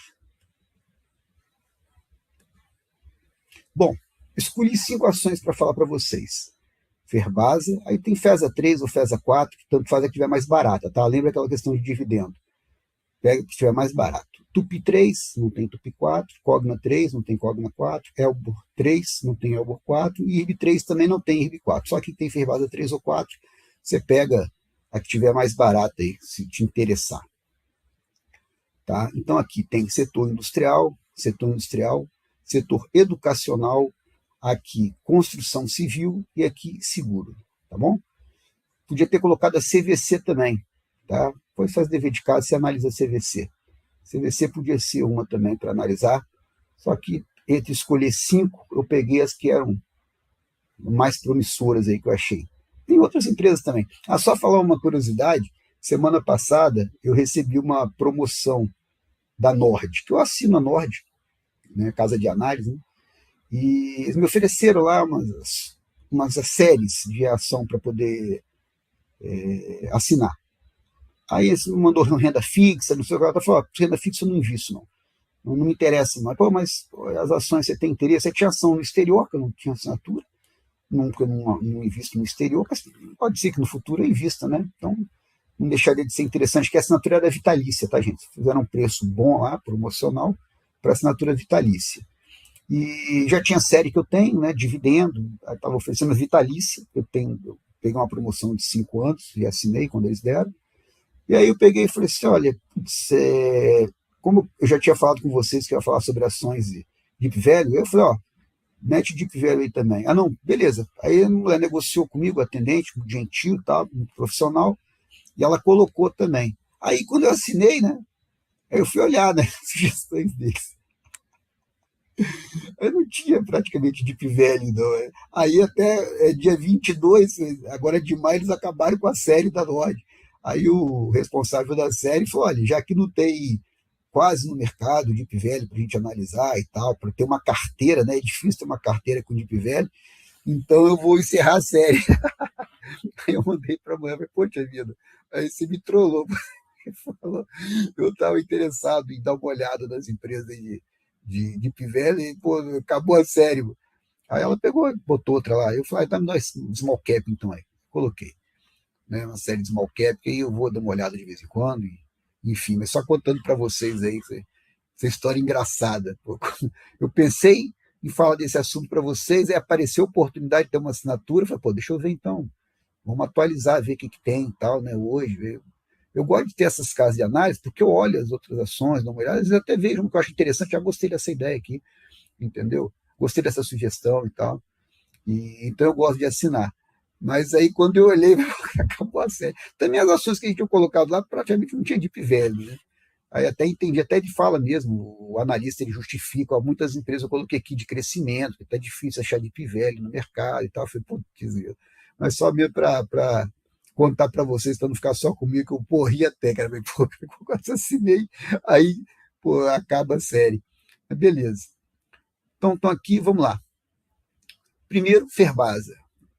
Bom, escolhi 5 ações para falar para vocês. Ferbasa, aí tem FESA 3 ou FESA 4, que tanto faz a que estiver mais barata, tá? Lembra aquela questão de dividendo. Pega que estiver mais barato. Tupi 3, não tem Tupi 4, Cogna 3, não tem Cogna 4, Elbor 3, não tem Elbor 4, e IRB 3 também não tem IRB 4. Só que tem Ferbasa 3 ou 4, você pega a que estiver mais barata aí, se te interessar. Tá? Então aqui tem setor industrial, setor educacional, aqui construção civil e aqui seguro, tá bom? Podia ter colocado a CVC também, tá? Depois faz dever de casa, você analisa a CVC. CVC podia ser uma também para analisar, só que entre escolher 5, eu peguei as que eram mais promissoras aí que eu achei. Tem outras empresas também. Ah, só falar uma curiosidade, semana passada eu recebi uma promoção da Nord, que eu assino a Nord, né, casa de análise, né, e eles me ofereceram lá umas séries de ação para poder assinar. Aí eles me mandou renda fixa, não sei o que, ela falou, renda fixa eu não invisto, não me interessa, mas as ações você tem interesse, você tinha ação no exterior, que eu não tinha assinatura, porque eu não invisto no exterior, mas pode ser que no futuro eu invista, né? Então, não deixaria de ser interessante, que a assinatura era vitalícia, tá, gente? Fizeram um preço bom lá, promocional, para assinatura vitalícia. E já tinha série que eu tenho, né, dividendo, estava oferecendo vitalícia, eu peguei uma promoção de 5 anos e assinei quando eles deram. E aí eu peguei e falei assim, olha, como eu já tinha falado com vocês que eu ia falar sobre ações de Deep Value, eu falei, ó, mete Deep Value aí também. Ah, não, beleza. Aí a mulher negociou comigo, atendente, muito gentil, tal, muito profissional, e ela colocou também. Aí quando eu assinei, né, aí eu fui olhar, né, as sugestões deles. Eu não tinha praticamente Deep Value, não. Aí até dia 22, agora de maio, eles acabaram com a série da Nord. Aí o responsável da série falou, olha, já que não tem quase no mercado Deep Value para a gente analisar e tal, para ter uma carteira, né? É difícil ter uma carteira com Deep Value, então eu vou encerrar a série. Aí eu mandei para a mulher, falei, poxa vida, aí você me trollou. Falou, eu estava interessado em dar uma olhada nas empresas de Deep Value e, pô, acabou a série. Aí ela pegou e botou outra lá. Eu falei, tá, me dá um small cap então aí. Coloquei, né, uma série de small cap, que aí eu vou dar uma olhada de vez em quando, enfim, mas só contando para vocês aí, essa história engraçada. Eu pensei em falar desse assunto para vocês, aí apareceu a oportunidade de ter uma assinatura, eu falei, pô, deixa eu ver então, vamos atualizar, ver o que tem e tal, né, hoje. Eu gosto de ter essas casas de análise, porque eu olho as outras ações, dou uma olhada, às vezes até vejo o que eu acho interessante, já gostei dessa ideia aqui, entendeu? Gostei dessa sugestão e tal, então eu gosto de assinar. Mas aí, quando eu olhei, acabou a série. Também as ações que a gente tinha colocado lá, praticamente não tinha Deep Value, né? Aí até entendi, até de fala mesmo, o analista ele justifica, ó, muitas empresas eu coloquei aqui de crescimento, que está difícil achar Deep Value no mercado e tal. Eu falei, putz, mas só mesmo para contar para vocês, para não ficar só comigo, que eu porri até, cara, pô, eu assinei, aí, pô, acaba a série. Mas beleza. Então aqui, vamos lá. Primeiro, Ferbasa.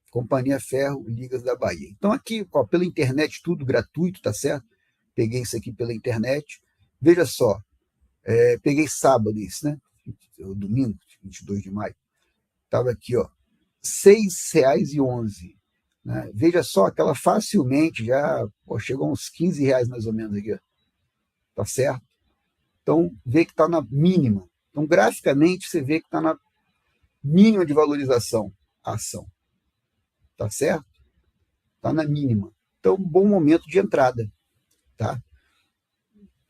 Companhia Ferro Ligas da Bahia. Então aqui, ó, pela internet, tudo gratuito, tá certo? Peguei isso aqui pela internet. Veja só, peguei sábado isso, né? Domingo, 22 de maio. Estava aqui, ó, R$ 6,11. Né? Veja só que ela facilmente já chegou a uns R$ 15 mais ou menos aqui, ó. Tá certo? Então, vê que está na mínima. Então, graficamente, você vê que está na mínima de valorização a ação. Tá certo? Está na mínima. Então, bom momento de entrada. Tá?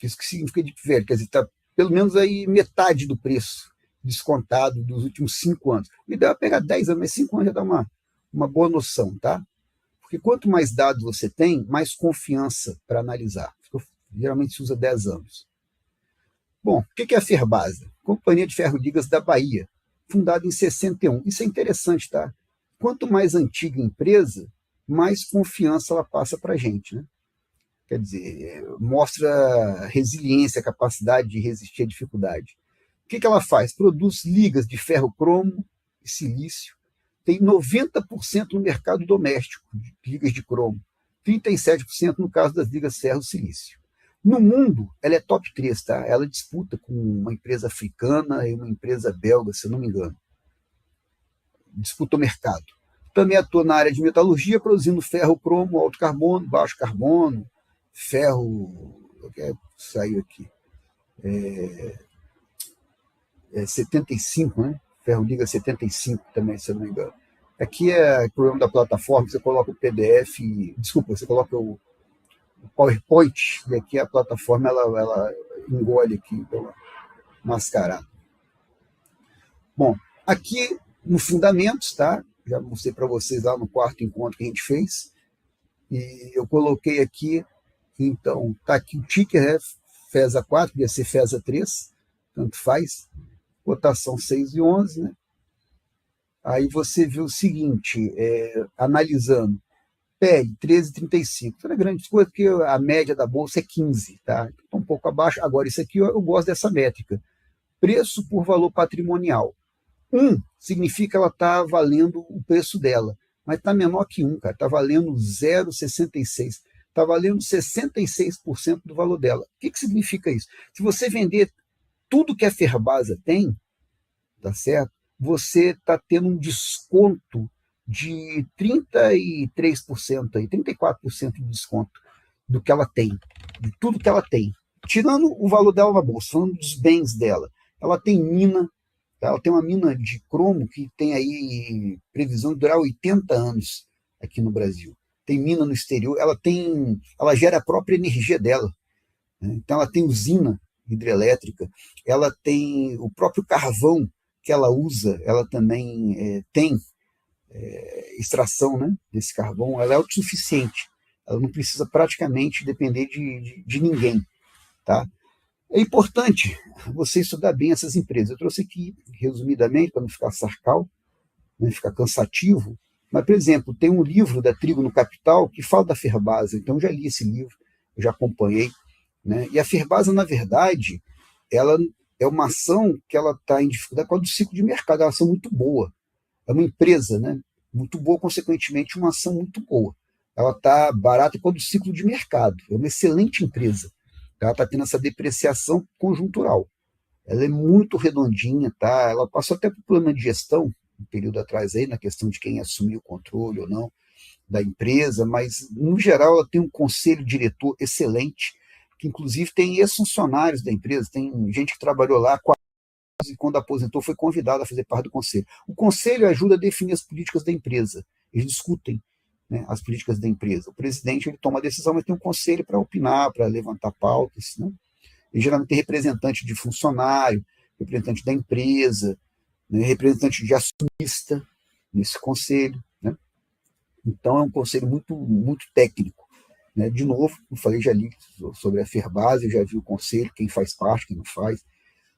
Isso que significa Deep Value, quer dizer, está pelo menos aí metade do preço descontado dos últimos 5 anos. O ideal é pegar 10 anos, mas 5 anos já dá uma boa noção, tá? Porque quanto mais dados você tem, mais confiança para analisar. Geralmente se usa 10 anos. Bom, o que é a Ferbasa? Companhia de Ferro Ligas da Bahia, fundada em 61. Isso é interessante, tá? Quanto mais antiga a empresa, mais confiança ela passa para a gente, né? Quer dizer, mostra resiliência, capacidade de resistir à dificuldade. O que ela faz? Produz ligas de ferro-cromo e silício. Tem 90% no mercado doméstico, de ligas de cromo. 37% no caso das ligas ferro-silício. No mundo, ela é top 3, tá? Ela disputa com uma empresa africana e uma empresa belga, se eu não me engano. Disputa o mercado. Também atua na área de metalurgia, produzindo ferro, cromo, alto carbono, baixo carbono, ferro. Saiu aqui. 75, né? Ferro Liga 75 também, se eu não me engano. Aqui é o problema da plataforma, você coloca o PDF, desculpa, você coloca o PowerPoint, e aqui a plataforma ela engole aqui pela mascarada. Bom, aqui no Fundamentos, tá? Já mostrei para vocês lá no quarto encontro que a gente fez, e eu coloquei aqui, então, tá aqui o ticker, né? FESA 4, podia ser FESA 3, tanto faz, cotação 6,11, né? Aí você viu o seguinte, analisando, PL 13,35, não é grande coisa, porque a média da bolsa é 15, tá? Então, um pouco abaixo. Agora, isso aqui eu gosto dessa métrica. Preço por valor patrimonial. 1 significa que ela está valendo o preço dela, mas está menor que 1, cara. Está valendo 0,66. Está valendo 66% do valor dela. O que significa isso? Se você vender tudo que a Ferbasa tem, tá certo? Você está tendo um desconto de 33%, 34% de desconto do que ela tem, de tudo que ela tem. Tirando o valor dela na bolsa, falando dos bens dela. Ela tem mina, ela tem uma mina de cromo que tem aí previsão de durar 80 anos aqui no Brasil. Tem mina no exterior, ela gera a própria energia dela, né? Então ela tem usina hidrelétrica, ela tem o próprio carvão que ela usa, ela também tem extração, né, desse carvão, ela é autossuficiente, ela não precisa praticamente depender de ninguém, tá? É importante você estudar bem essas empresas. Eu trouxe aqui, resumidamente, para não ficar sarcal, não ficar cansativo, mas, por exemplo, tem um livro da Trigo no Capital que fala da Ferbasa, então eu já li esse livro, eu já acompanhei, né? E a Ferbasa, na verdade, ela é uma ação que ela está em dificuldade por causa do ciclo de mercado, é uma ação muito boa, é uma empresa, né, muito boa, consequentemente, uma ação muito boa. Ela está barata por causa do ciclo de mercado, é uma excelente empresa. Ela está tendo essa depreciação conjuntural. Ela é muito redondinha, tá? Ela passou até por problema de gestão, um período atrás aí, na questão de quem assumiu o controle ou não da empresa, mas, no geral, ela tem um conselho diretor excelente, que inclusive tem ex-funcionários da empresa, tem gente que trabalhou lá e quando aposentou foi convidado a fazer parte do conselho. O conselho ajuda a definir as políticas da empresa, eles discutem, né, as políticas da empresa. O presidente ele toma a decisão, mas tem um conselho para opinar, para levantar pautas, né? E geralmente tem representante de funcionário, representante da empresa, né, representante de acionista nesse conselho, né? Então é um conselho muito, muito técnico, né? De novo, eu falei, já li sobre a Ferbasa, eu já vi o conselho, quem faz parte, quem não faz,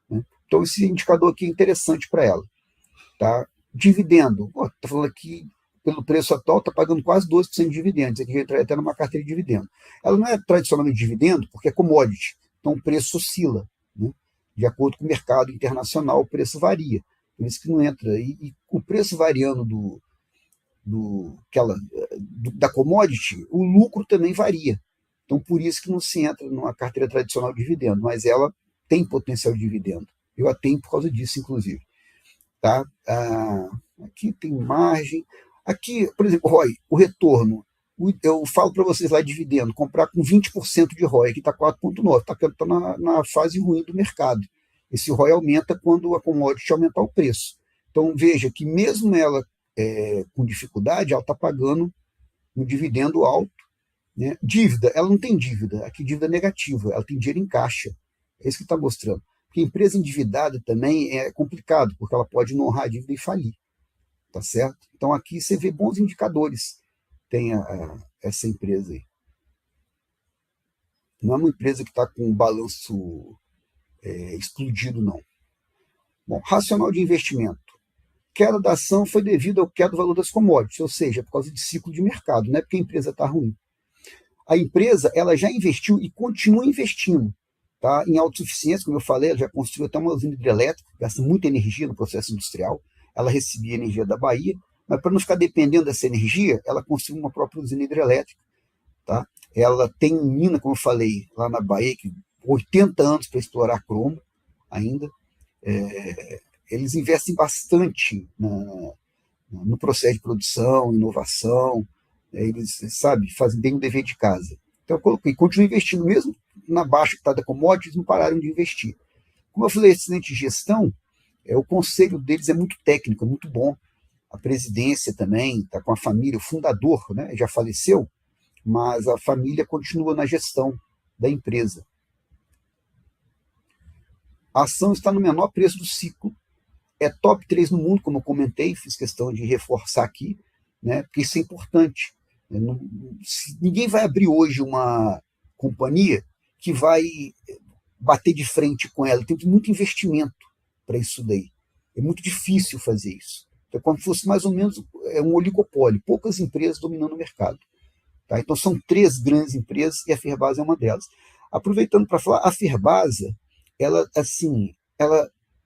né? Então esse indicador aqui é interessante para ela, tá? Dividendo, está falando aqui, pelo preço atual, está pagando quase 12% de dividendos, aqui já entra até numa carteira de dividendo. Ela não é tradicionalmente dividendo, porque é commodity, então o preço oscila, né? De acordo com o mercado internacional, o preço varia, por isso que não entra. E o preço variando da commodity, o lucro também varia. Então, por isso que não se entra numa carteira tradicional de dividendo, mas ela tem potencial de dividendo. Eu a tenho por causa disso, inclusive. Tá? Aqui tem margem. Aqui, por exemplo, ROI, o retorno. Eu falo para vocês lá, dividendo, comprar com 20% de ROI, aqui está 4,9%, está na fase ruim do mercado. Esse ROI aumenta quando a commodity aumentar o preço. Então, veja que mesmo ela com dificuldade, ela está pagando um dividendo alto, né? Dívida, ela não tem dívida, aqui dívida negativa, ela tem dinheiro em caixa. É isso que está mostrando. Porque empresa endividada também é complicado, porque ela pode não honrar a dívida e falir. Tá certo? Então aqui você vê bons indicadores. Tem essa empresa aí. Não é uma empresa que está com um balanço explodido, não. Bom, racional de investimento. queda da ação foi devido ao queda do valor das commodities, ou seja, por causa de ciclo de mercado, não é porque a empresa está ruim. A empresa ela já investiu e continua investindo, tá? Em autossuficiência, como eu falei, ela já construiu até uma usina hidrelétrica, gasta muita energia no processo industrial, ela recebia energia da Bahia, mas para não ficar dependendo dessa energia, ela construiu uma própria usina hidrelétrica. Tá? Ela tem mina, como eu falei, lá na Bahia, que 80 anos para explorar cromo ainda. Eles investem bastante no processo de produção, inovação, eles, sabe, fazem bem o dever de casa. Então eu coloquei, continuo investindo, mesmo na baixa que está da commodities, não pararam de investir. Como eu falei, excelente gestão, o conselho deles é muito técnico, é muito bom. A presidência também está com a família, o fundador, né, já faleceu, mas a família continua na gestão da empresa. A ação está no menor preço do ciclo, é top 3 no mundo, como eu comentei, fiz questão de reforçar aqui, né, porque isso é importante. Ninguém vai abrir hoje uma companhia que vai bater de frente com ela, tem muito investimento para isso daí. É muito difícil fazer isso. É como se fosse mais ou menos um oligopólio, poucas empresas dominando o mercado. Tá? Então são 3 grandes empresas e a Ferbasa é uma delas. Aproveitando para falar, a Ferbasa, ela, assim,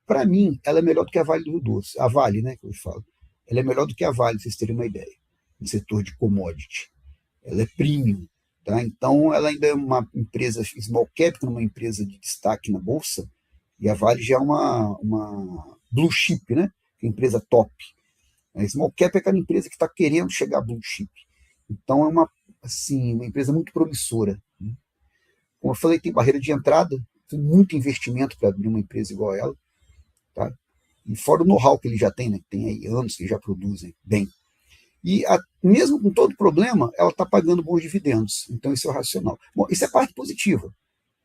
para mim, ela é melhor do que a Vale do Rio Doce. A Vale, né, que eu falo. Ela é melhor do que a Vale, para vocês terem uma ideia, no setor de commodity. Ela é premium. Tá? Então, ela ainda é uma empresa small cap, que é uma empresa de destaque na Bolsa, e a Vale já é uma blue chip, né? Que é uma empresa top. A small cap é aquela empresa que está querendo chegar a blue chip. Então, é uma empresa muito promissora. Né? Como eu falei, tem barreira de entrada, tem muito investimento para abrir uma empresa igual a ela. Tá? E fora o know-how que ele já tem, né? Tem aí anos que já produzem bem. E mesmo com todo problema, ela está pagando bons dividendos. Então, isso é o racional. Bom, isso é a parte positiva.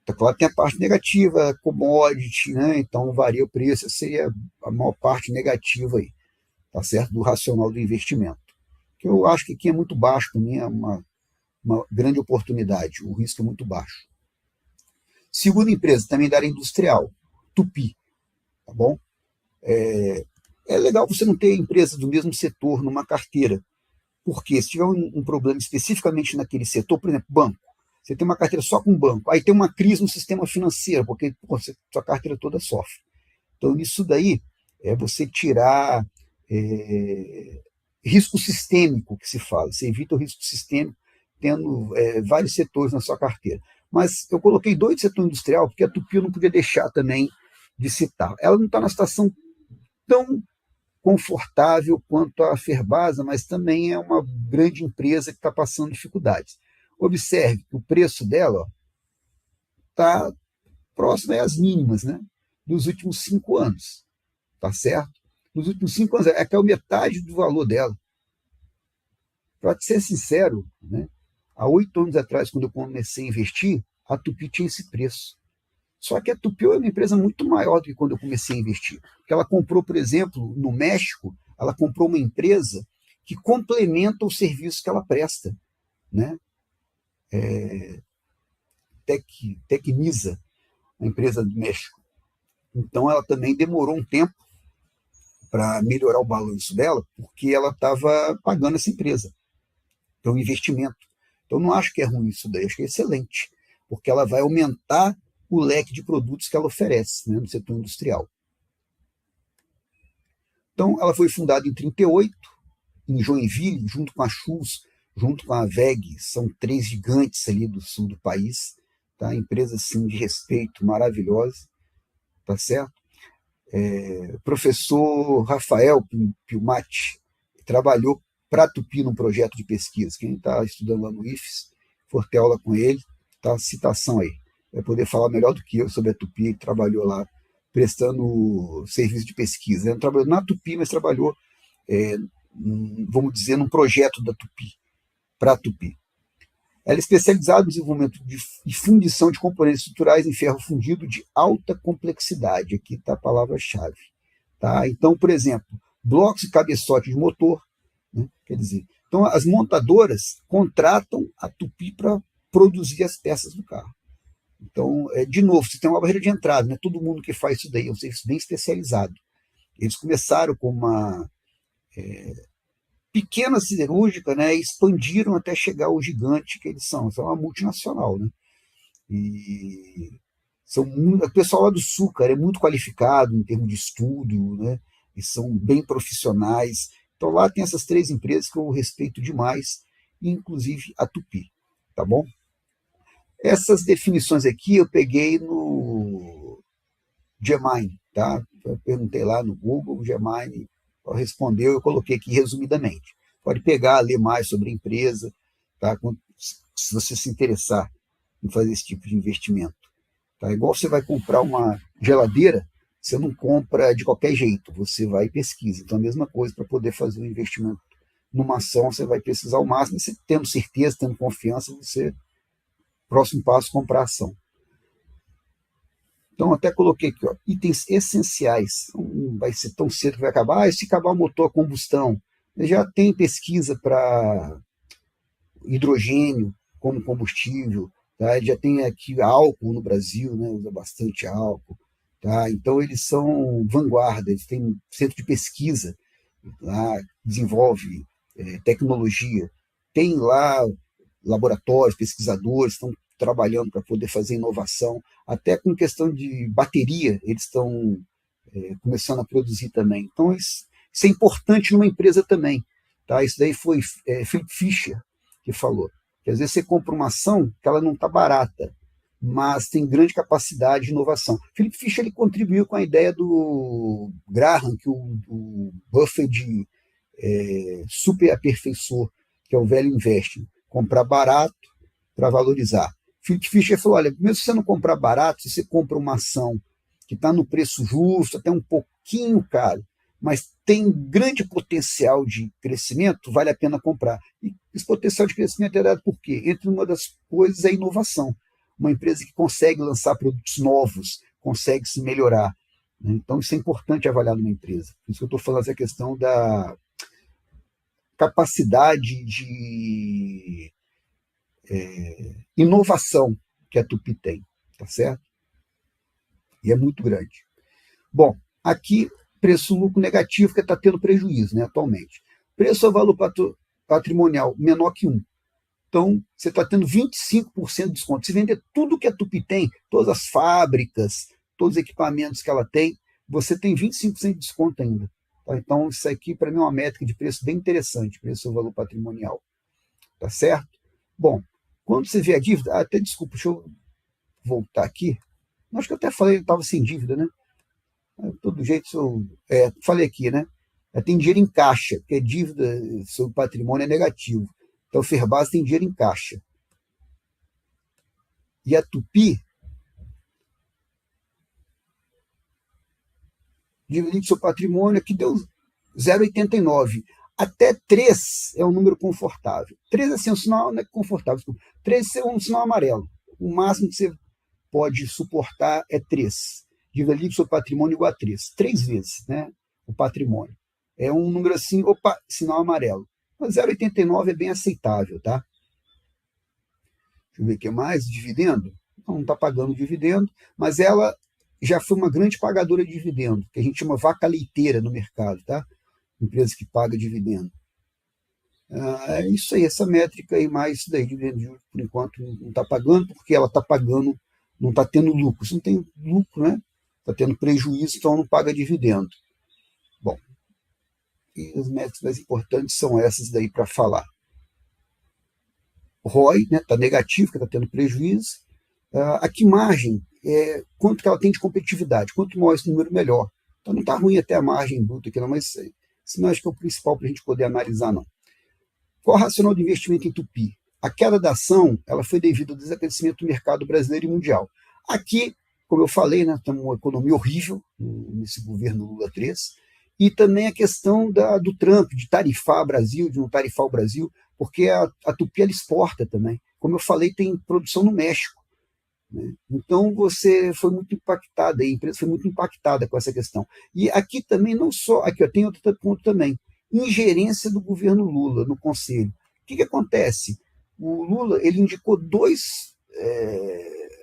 Tá claro, tem a parte negativa, commodity, né? Então varia o preço, essa seria a maior parte negativa aí, tá certo? Do racional do investimento. Que eu acho que aqui é muito baixo, para mim é uma grande oportunidade, o risco é muito baixo. Segunda empresa, também da área industrial, Tupi, tá bom? É legal você não ter empresas do mesmo setor numa carteira, porque se tiver um problema especificamente naquele setor, por exemplo, banco, você tem uma carteira só com banco, aí tem uma crise no sistema financeiro, porque sua carteira toda sofre. Então, isso daí é você tirar risco sistêmico, que se fala. Você evita o risco sistêmico tendo vários setores na sua carteira. Mas eu coloquei 2 do setor industrial, porque a Tupi eu não podia deixar também de citar. Ela não está na situação tão confortável quanto a Ferbasa, mas também é uma grande empresa que está passando dificuldades. Observe que o preço dela está próximo às mínimas, né, dos últimos 5 anos. Tá certo? Nos últimos 5 anos, é que é a metade do valor dela. Para ser sincero, né, há 8 anos atrás, quando eu comecei a investir, a Tupi tinha esse preço. Só que a Tupi é uma empresa muito maior do que quando eu comecei a investir. Porque ela comprou, por exemplo, no México, ela comprou uma empresa que complementa o serviço que ela presta. Né? Tecnisa, a empresa do México. Então, ela também demorou um tempo para melhorar o balanço dela, porque ela estava pagando essa empresa. Então, um investimento. Então, não acho que é ruim isso daí, acho que é excelente, porque ela vai aumentar o leque de produtos que ela oferece, né, no setor industrial. Então, ela foi fundada em 1938, em Joinville, junto com a Schultz, junto com a WEG, são 3 gigantes ali do sul do país, tá? Empresa assim, de respeito, maravilhosa, tá certo? Professor Rafael Pilmati trabalhou para a Tupi num projeto de pesquisa. Quem está estudando lá no IFES, for ter aula com ele, tá a citação aí. Vai poder falar melhor do que eu sobre a Tupi, ele trabalhou lá prestando serviço de pesquisa. Ele não trabalhou na Tupi, mas trabalhou, vamos dizer, num projeto da Tupi, para a Tupi. Ela é especializada no desenvolvimento e fundição de componentes estruturais em ferro fundido de alta complexidade. Aqui está a palavra-chave. Tá? Então, por exemplo, blocos e cabeçote de motor. Né? Quer dizer, então as montadoras contratam a Tupi para produzir as peças do carro. Então, de novo, você tem uma barreira de entrada, não é todo mundo que faz isso daí, é um serviço bem especializado. Eles começaram com uma pequena siderúrgica, né, expandiram até chegar ao gigante que eles são. São uma multinacional, né? E o pessoal lá do Sul, cara, é muito qualificado em termos de estudo, né? E são bem profissionais. Então lá tem essas três empresas que eu respeito demais, inclusive a Tupi, tá bom? Essas definições aqui eu peguei no Gemini, tá? Eu perguntei lá no Google, o Gemini respondeu, eu coloquei aqui resumidamente. Pode pegar, ler mais sobre a empresa, tá? Se você se interessar em fazer esse tipo de investimento. Tá? Igual você vai comprar uma geladeira, você não compra de qualquer jeito, você vai e pesquisa. Então, a mesma coisa para poder fazer um investimento numa ação, você vai pesquisar o máximo, você tendo certeza, tendo confiança, você, próximo passo, comprar a ação. Então, até coloquei aqui, ó, itens essenciais. Não vai ser tão cedo que vai acabar. Se acabar o motor a combustão, já tem pesquisa para hidrogênio como combustível, tá? Já tem aqui álcool no Brasil, né? Usa bastante álcool. Tá? Então, eles são vanguarda, eles têm centro de pesquisa, tá? Desenvolve tecnologia. Tem lá laboratórios, pesquisadores, estão trabalhando para poder fazer inovação, até com questão de bateria, eles estão começando a produzir também. Então, isso é importante numa empresa também. Tá? Isso daí foi Philip Fisher que falou, que às vezes você compra uma ação que ela não está barata, mas tem grande capacidade de inovação. Philip Fisher ele contribuiu com a ideia do Graham, que o Buffett super aperfeiçoou, que é o velho investing, comprar barato para valorizar. Philip Fisher falou, olha, mesmo se você não comprar barato, se você compra uma ação que está no preço justo, até um pouquinho caro, mas tem grande potencial de crescimento, vale a pena comprar. E esse potencial de crescimento é dado por quê? Entre uma das coisas é a inovação. Uma empresa que consegue lançar produtos novos, consegue se melhorar. Então, isso é importante avaliar numa empresa. Por isso que eu estou falando essa questão da capacidade de inovação que a Tupi tem, tá certo? E é muito grande. Bom, aqui, preço-lucro negativo, que está tendo prejuízo, né, atualmente. Preço ao valor patrimonial menor que 1. Então, você está tendo 25% de desconto. Se vender tudo que a Tupi tem, todas as fábricas, todos os equipamentos que ela tem, você tem 25% de desconto ainda. Tá? Então, isso aqui, para mim, é uma métrica de preço bem interessante, preço ao valor patrimonial. Tá certo? Bom, quando você vê a dívida, até desculpa, deixa eu voltar aqui. Acho que eu até falei que estava sem dívida, né? De todo jeito, falei aqui, né? Tem dinheiro em caixa, porque dívida sobre patrimônio é negativo. Então, o Ferbasa tem dinheiro em caixa. E a Tupi, dívida sobre seu patrimônio, aqui deu 0,89. Até 3 é um número confortável. 3 assim, é um sinal não é confortável. 3 é um sinal amarelo. O máximo que você pode suportar é 3. Dívida líquida sobre patrimônio igual a 3. 3 vezes, né? O patrimônio. É um número assim, opa, sinal amarelo. Mas 0,89 é bem aceitável, tá? Deixa eu ver o que mais. Dividendo? Não está pagando dividendo, mas ela já foi uma grande pagadora de dividendo, que a gente chama vaca leiteira no mercado, tá? Empresa que paga dividendo. É isso aí, essa métrica aí, mais isso daí, dividendo, por enquanto, não está pagando, porque ela está pagando, não está tendo lucro. Se não tem lucro, né? Está tendo prejuízo, então não paga dividendo. Bom, e as métricas mais importantes são essas daí para falar. O ROI está negativo, porque está tendo prejuízo. Aqui margem, quanto que ela tem de competitividade. Quanto maior esse número, melhor. Então não está ruim até a margem bruta aqui, não, mas isso não acho que é o principal para a gente poder analisar, não. Qual o racional de investimento em Tupi? A queda da ação ela foi devido ao desacrescimento do mercado brasileiro e mundial. Aqui, como eu falei, né, temos uma economia horrível nesse governo Lula 3, e também a questão do Trump, de tarifar o Brasil, de não tarifar o Brasil, porque a Tupi ela exporta também. Como eu falei, tem produção no México. Né? Então, você foi muito impactada, a empresa foi muito impactada com essa questão. E aqui também, não só, aqui ó, tem outro ponto também, ingerência do governo Lula no conselho. O que acontece? O Lula ele indicou 2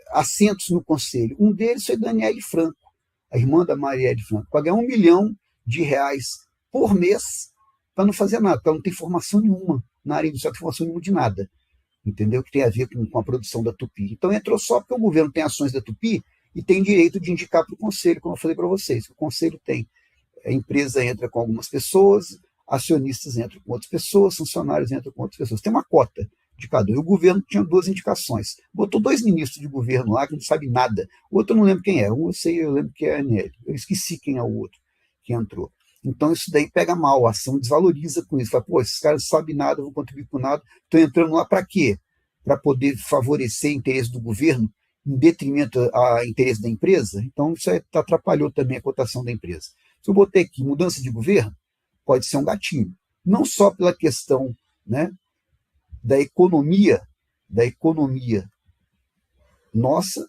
assentos no conselho. Um deles foi Daniele Franco, a irmã da Marielle Franco, para ganhar R$ 1 milhão por mês para não fazer nada, porque ela não tem formação nenhuma na área industrial, não tem formação nenhuma de nada, entendeu? Que tem a ver com a produção da Tupi. Então entrou só porque o governo tem ações da Tupi e tem direito de indicar para o conselho, como eu falei para vocês. O conselho tem, a empresa entra com algumas pessoas, acionistas entram com outras pessoas, funcionários entram com outras pessoas. Tem uma cota de cada um. E o governo tinha 2 indicações. Botou 2 ministros de governo lá que não sabe nada. O outro eu não lembro quem é. Um eu lembro que é a Anelli. Eu esqueci quem é o outro que entrou. Então isso daí pega mal, a ação desvaloriza com isso. Fala, pô, esses caras não sabem nada, vão contribuir com nada. Estão entrando lá para quê? Para poder favorecer o interesse do governo em detrimento ao interesse da empresa? Então isso atrapalhou também a cotação da empresa. Se eu botei aqui mudança de governo, pode ser um gatilho. Não só pela questão, né, da economia nossa,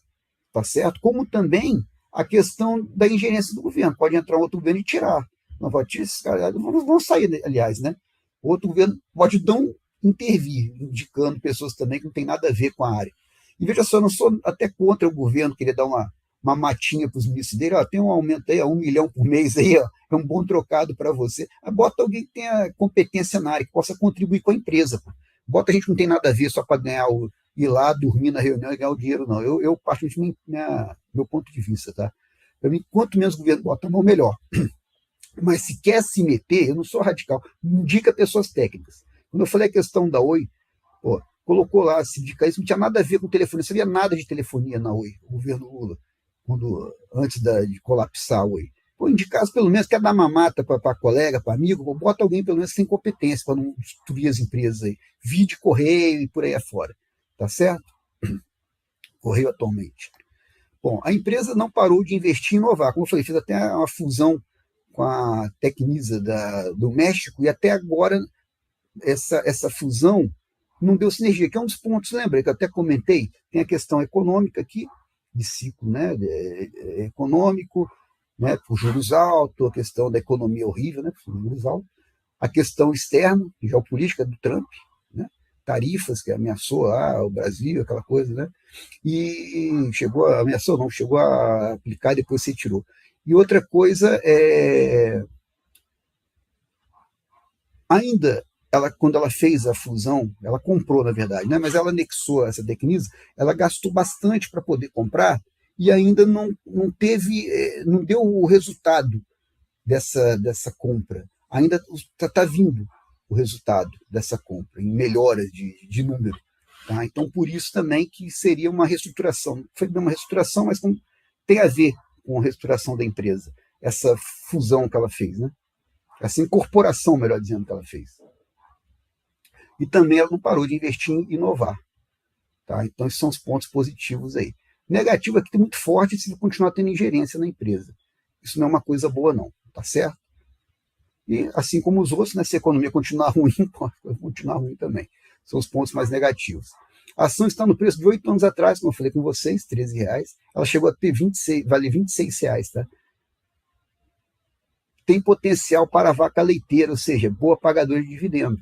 tá certo? Como também a questão da ingerência do governo. Pode entrar um outro governo e tirar. Não pode tirar esses caras, vão sair, aliás, né? Outro governo pode não intervir, indicando pessoas também que não tem nada a ver com a área. E veja só, eu não sou até contra o governo querer dar uma matinha para os ministros dele, ó, tem um aumento aí, ó, 1 milhão por mês aí, ó, é um bom trocado para você. Bota alguém que tenha competência na área, que possa contribuir com a empresa. Pô. Bota a gente que não tem nada a ver só para ganhar ir lá, dormir na reunião e ganhar o dinheiro, não. Eu particularmente, meu ponto de vista, tá? Para mim, quanto menos o governo bota a mão, melhor. Mas se quer se meter, eu não sou radical, indica pessoas técnicas. Quando eu falei a questão da Oi, pô, colocou lá, se indica isso, não tinha nada a ver com telefonia, não sabia nada de telefonia na Oi, o governo Lula, antes de colapsar a Oi. Pô, indicasse pelo menos, quer dar mamata para colega, para amigo, pô, bota alguém pelo menos sem competência para não destruir as empresas aí. Vide Correio e por aí afora. Tá certo? Correio atualmente. Bom, a empresa não parou de investir e inovar. Como eu falei, fez até uma fusão com a Tecnisa do México e até agora essa fusão não deu sinergia, que é um dos pontos, lembra, que eu até comentei, tem a questão econômica aqui, de ciclo, né, econômico, né, por juros altos, a questão da economia horrível, né, por juros altos, a questão externa, geopolítica do Trump, né, tarifas que ameaçou lá o Brasil, aquela coisa, né, e chegou a aplicar e depois se tirou. E outra coisa ainda quando ela fez a fusão, ela comprou, na verdade, né? Mas ela anexou essa Tecnisa, ela gastou bastante para poder comprar e ainda não deu o resultado dessa compra. Ainda está vindo o resultado dessa compra, em melhoras de número. Tá? Então, por isso também que seria uma reestruturação. Foi uma reestruturação, mas tem a ver com a reestruturação da empresa, essa fusão que ela fez, né? Essa incorporação, melhor dizendo, que ela fez. E também ela não parou de investir em inovar. Tá? Então, esses são os pontos positivos aí. Negativo aqui tem muito forte se continuar tendo ingerência na empresa. Isso não é uma coisa boa, não. Tá certo? E assim como os outros, né, se a economia continuar ruim, pode continuar ruim também. São os pontos mais negativos. A ação está no preço de 8 anos atrás, como eu falei com vocês, R$13. Ela chegou a ter vale R$26, tá? Tem potencial para a vaca leiteira, ou seja, boa pagadora de dividendo.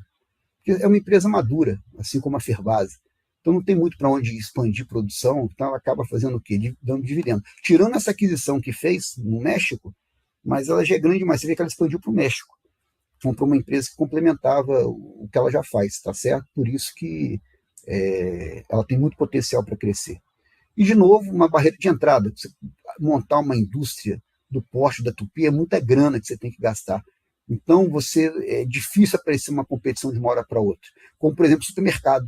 Porque é uma empresa madura, assim como a Ferbasa. Então não tem muito para onde expandir produção, então ela acaba fazendo o quê? Dando dividendo. Tirando essa aquisição que fez no México, mas ela já é grande demais. Você vê que ela expandiu para o México. Comprou uma empresa que complementava o que ela já faz, tá certo? Por isso que ela tem muito potencial para crescer. E, de novo, uma barreira de entrada. Você montar uma indústria do porte da Tupi é muita grana que você tem que gastar. Então, é difícil aparecer uma competição de uma hora para outra. Como, por exemplo, supermercado.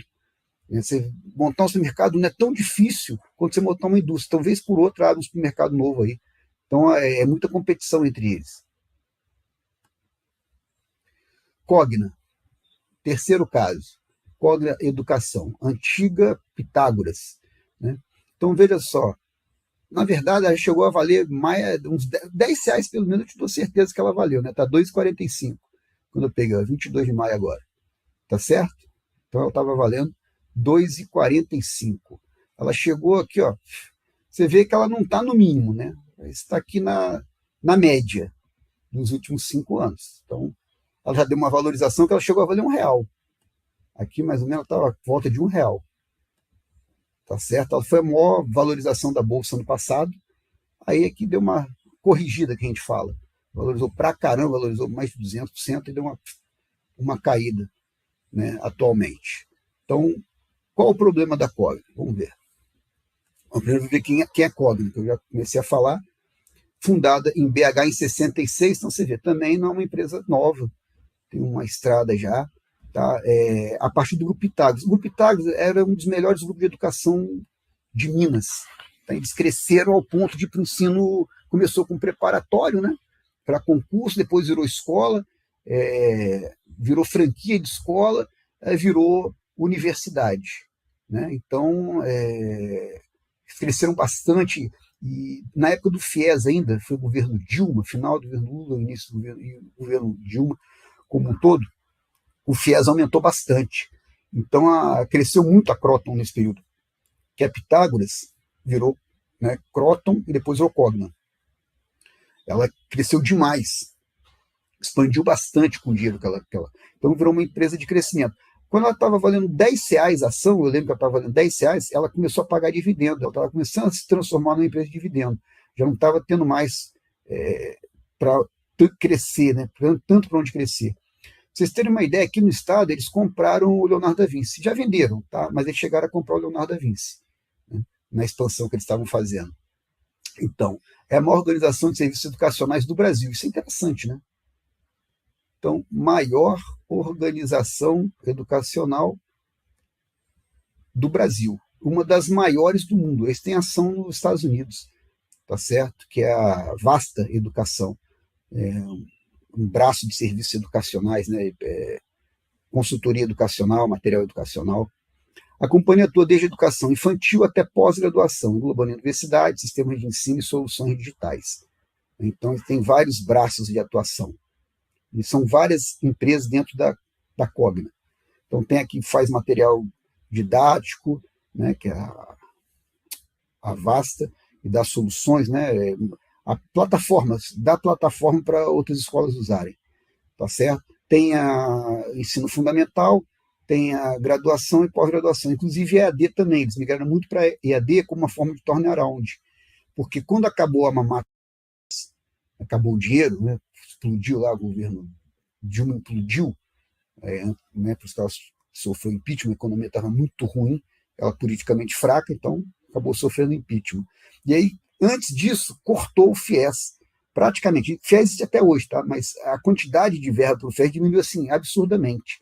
Você montar um supermercado não é tão difícil quanto você montar uma indústria. Então, vez por outra, abre um supermercado novo aí. Então, é muita competição entre eles. Cogna, terceiro caso. Cogna Educação, antiga Pitágoras. Né? Então, veja só. Na verdade, ela chegou a valer uns R$10 pelo menos, eu te dou certeza que ela valeu. Está R$2,45 quando eu peguei, 22 de maio agora. Tá certo? Então, ela estava valendo R$2,45. Ela chegou aqui, ó. Você vê que ela não está no mínimo, né? Está aqui na média dos últimos 5 anos. Então, ela já deu uma valorização que ela chegou a valer R$1. Aqui, mais ou menos, estava à volta de R$1. Tá certo? Ela foi a maior valorização da Bolsa no passado. Aí aqui deu uma corrigida, que a gente fala. Valorizou pra caramba, valorizou mais de 200% e deu uma uma caída, né, atualmente. Então, qual o problema da Cogna? Vamos ver. Vamos primeiro ver quem é Cogna, que eu já comecei a falar. Fundada em BH em 66, então você vê, também não é uma empresa nova, tem uma estrada já. Tá? A partir do Grupo Pitágoras. O Grupo Pitágoras era um dos melhores grupos de educação de Minas. Tá? Eles cresceram ao ponto de ir para o ensino, começou com preparatório, né, para concurso, depois virou escola, virou franquia de escola, virou universidade. Né? Então, cresceram bastante. E na época do FIES ainda, foi o governo Dilma, final do governo Lula, início do governo Dilma como um todo, o FIES aumentou bastante. Então, cresceu muito a Croton nesse período, que a Pitágoras virou, né, Croton e depois virou Cogna. Ela cresceu demais, expandiu bastante com o dinheiro que ela. Então, virou uma empresa de crescimento. Quando ela estava valendo R$10 a ação, eu lembro que ela estava valendo R$10, ela começou a pagar dividendo, ela estava começando a se transformar numa empresa de dividendo. Já não estava tendo mais para crescer, né? Tanto para onde crescer. Pra vocês terem uma ideia, aqui no estado eles compraram o Leonardo da Vinci. Já venderam, tá? Mas eles chegaram a comprar o Leonardo da Vinci, né, na expansão que eles estavam fazendo. Então, é a maior organização de serviços educacionais do Brasil. Isso é interessante, né? Então, maior organização educacional do Brasil, uma das maiores do mundo. Eles têm ação nos Estados Unidos, tá certo? Que é a Vasta Educação, um braço de serviços educacionais, né? Consultoria educacional, material educacional. A companhia atua desde a educação infantil até pós-graduação, englobando universidades, sistemas de ensino e soluções digitais. Então, tem vários braços de atuação. E são várias empresas dentro da Cogna. Então, tem aqui faz material didático, né, que é a Vasta, e dá soluções, né, dá plataforma para outras escolas usarem. Tá certo? Tem a ensino fundamental, tem a graduação e pós-graduação. Inclusive, EAD também. Eles migraram muito para EAD como uma forma de turnaround. Porque quando acabou a mamata, acabou o dinheiro, né, explodiu lá o governo Dilma, implodiu, né, para os caras sofreu impeachment, a economia estava muito ruim, ela politicamente fraca, então acabou sofrendo impeachment. E aí, antes disso, cortou o FIES, praticamente. O FIES existe até hoje, tá? Mas a quantidade de verba para o FIES diminuiu assim, absurdamente.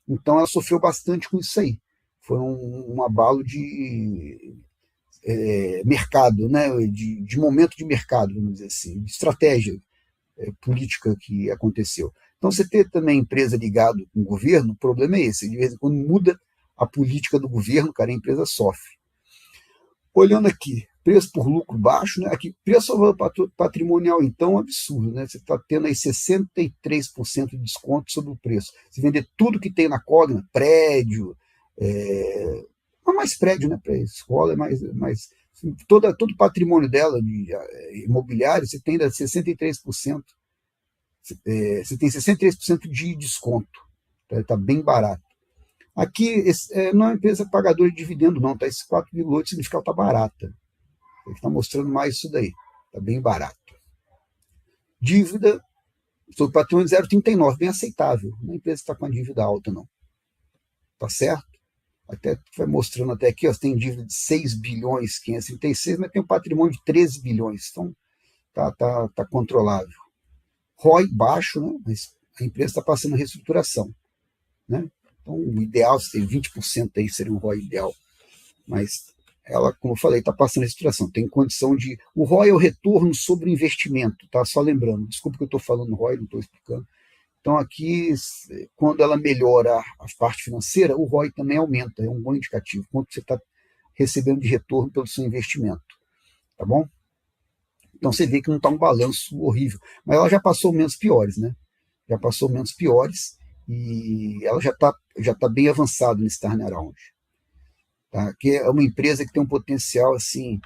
Então ela sofreu bastante com isso aí. Foi um abalo de mercado, né? de momento de mercado, vamos dizer assim, de estratégia política que aconteceu. Então, você ter também empresa ligada com o governo, o problema é esse. De vez em quando muda a política do governo, cara, a empresa sofre. Olhando aqui, preço por lucro baixo, né? Aqui, preço sobre patrimonial, então, absurdo, né? Você está tendo aí 63% de desconto sobre o preço. Se vender tudo que tem na Cogna, prédio, não é mais prédio, né? Para escola é mais todo o patrimônio dela de imobiliário, você tem 63%. Você tem 63% de desconto. Está bem barato. Aqui não é uma empresa pagadora de dividendo, não. Tá? Esse 4,8 significa que ela está barata. Ele está mostrando mais isso daí. Está bem barato. Dívida sobre patrimônio 0,39, bem aceitável. Não é uma empresa que está com a dívida alta, não. Tá certo? Até vai mostrando até aqui, ó, tem dívida de 6 bilhões 536, mas tem um patrimônio de 13 bilhões. Então, tá controlável. ROI baixo, né? Mas a empresa está passando reestruturação. Né? Então, o ideal, se tem 20% aí, seria um ROI ideal. Mas ela, como eu falei, está passando reestruturação. Tem condição de... O ROI é o retorno sobre o investimento, tá? Só lembrando. Desculpa que eu estou falando ROI, não estou explicando. Então, aqui, quando ela melhora a parte financeira, o ROI também aumenta, é um bom indicativo. Quanto você está recebendo de retorno pelo seu investimento. Tá bom? Então você vê que não está um balanço horrível. Mas ela já passou menos piores, né? Já passou menos piores e ela já tá bem avançada nesse turnaround. Tá? Que é uma empresa que tem um potencial assim,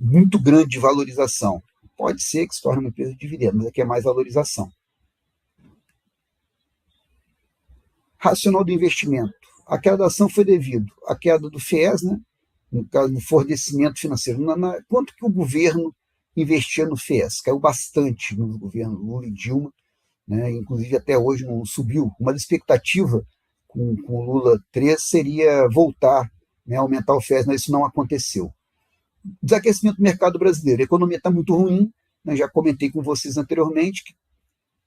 muito grande de valorização. Pode ser que se torne uma empresa de dividendo, mas aqui é mais valorização. Racional do investimento. A queda da ação foi devido à queda do FIES, né? No caso, no fornecimento financeiro. Quanto que o governo investia no FIES? Caiu bastante no governo Lula e Dilma, né? Inclusive até hoje não subiu. Uma expectativa com o Lula 3 seria voltar, né, aumentar o FIES, mas isso não aconteceu. Desaquecimento do mercado brasileiro. A economia está muito ruim, né? Já comentei com vocês anteriormente que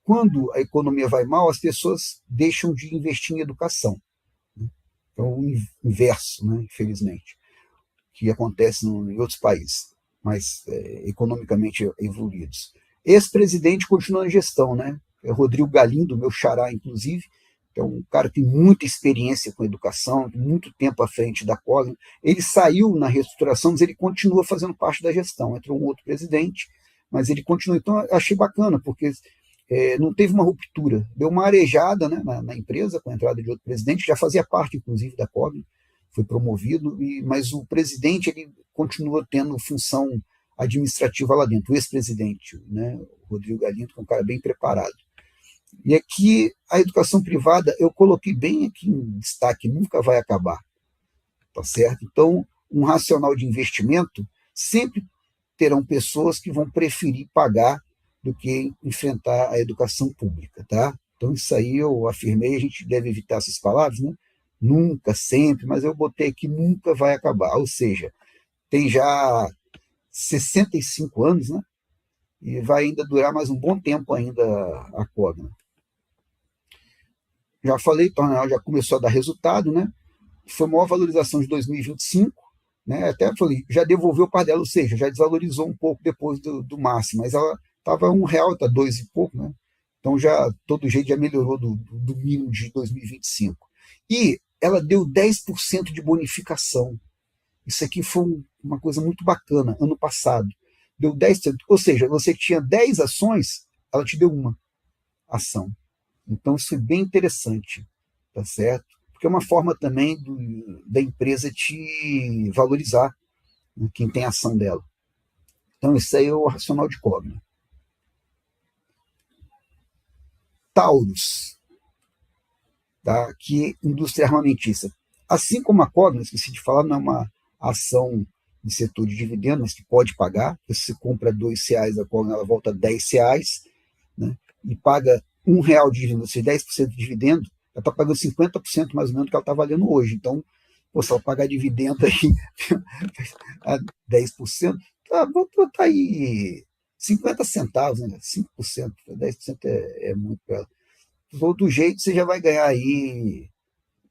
quando a economia vai mal, as pessoas deixam de investir em educação. Então, o inverso, né, infelizmente, que acontece em outros países, mais economicamente evoluídos. Ex-presidente continua na gestão, né? É Rodrigo Galindo, meu xará, inclusive, é um cara que tem muita experiência com educação, muito tempo à frente da Cogna. Ele saiu na reestruturação, mas ele continua fazendo parte da gestão. Entrou um outro presidente, mas ele continua. Então, eu achei bacana, porque não teve uma ruptura. Deu uma arejada, né, na empresa com a entrada de outro presidente, já fazia parte, inclusive, da Cogna, foi promovido, mas o presidente ele continua tendo função administrativa lá dentro, o ex-presidente, né, Rodrigo Galindo, que é um cara bem preparado. E aqui a educação privada eu coloquei bem aqui em destaque, nunca vai acabar, tá certo? Então, um racional de investimento sempre terão pessoas que vão preferir pagar do que enfrentar a educação pública, tá? Então, isso aí eu afirmei, a gente deve evitar essas palavras, né? Nunca, sempre, mas eu botei aqui nunca vai acabar, ou seja, tem já 65 anos, né? E vai ainda durar mais um bom tempo ainda a Cogna. Já falei, o torneio já começou a dar resultado, né? Foi a maior valorização de 2025, né? Até falei, já devolveu parte dela, ou seja, já desvalorizou um pouco depois do máximo, mas ela estava R$1, está 2 e pouco, né? Então já, todo jeito, já melhorou do mínimo de 2025. E ela deu 10% de bonificação. Isso aqui foi uma coisa muito bacana, ano passado. Deu 10%, ou seja, você tinha 10 ações, ela te deu uma ação. Então, isso é bem interessante, tá certo? Porque é uma forma também da empresa te valorizar, né, quem tem ação dela. Então, isso aí é o racional de Cogna. Taurus, tá? Que é indústria armamentista. Assim como a Cogna, esqueci de falar, não é uma ação de setor de dividendos, mas que pode pagar. Se você compra R$2, a Cogna ela volta R$10, né? E paga R$1 de dividendo, ou seja, 10% de dividendo, ela está pagando 50% mais ou menos do que ela está valendo hoje. Então, se ela pagar dividendo aí a 10%, vou botar aí 50 centavos, né? 5%, 10% é muito para ela. Do outro jeito, você já vai ganhar aí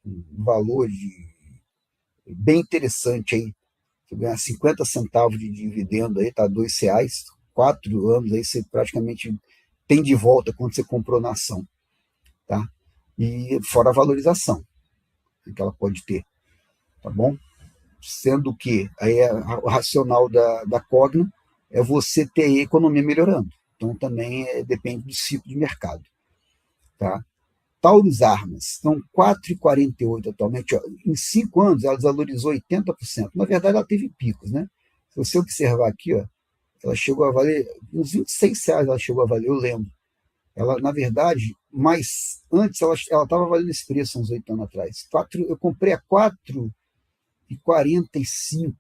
um valor bem interessante aí. Você ganhar 50 centavos de dividendo aí, tá R$2, 4 anos aí você praticamente tem de volta quando você comprou na ação, tá? E fora a valorização que ela pode ter, tá bom? Sendo que aí o racional da Cogna é você ter a economia melhorando. Então também depende do ciclo de mercado, tá? Taurus Armas, estão 4,48 atualmente. Ó, em 5 anos ela desvalorizou 80%. Na verdade, ela teve picos, né? Se você observar aqui, ó, ela chegou a valer uns R$26, ela chegou a valer, eu lembro. Ela, na verdade, mas antes ela estava valendo esse preço uns 8 anos atrás. Eu comprei a 4,45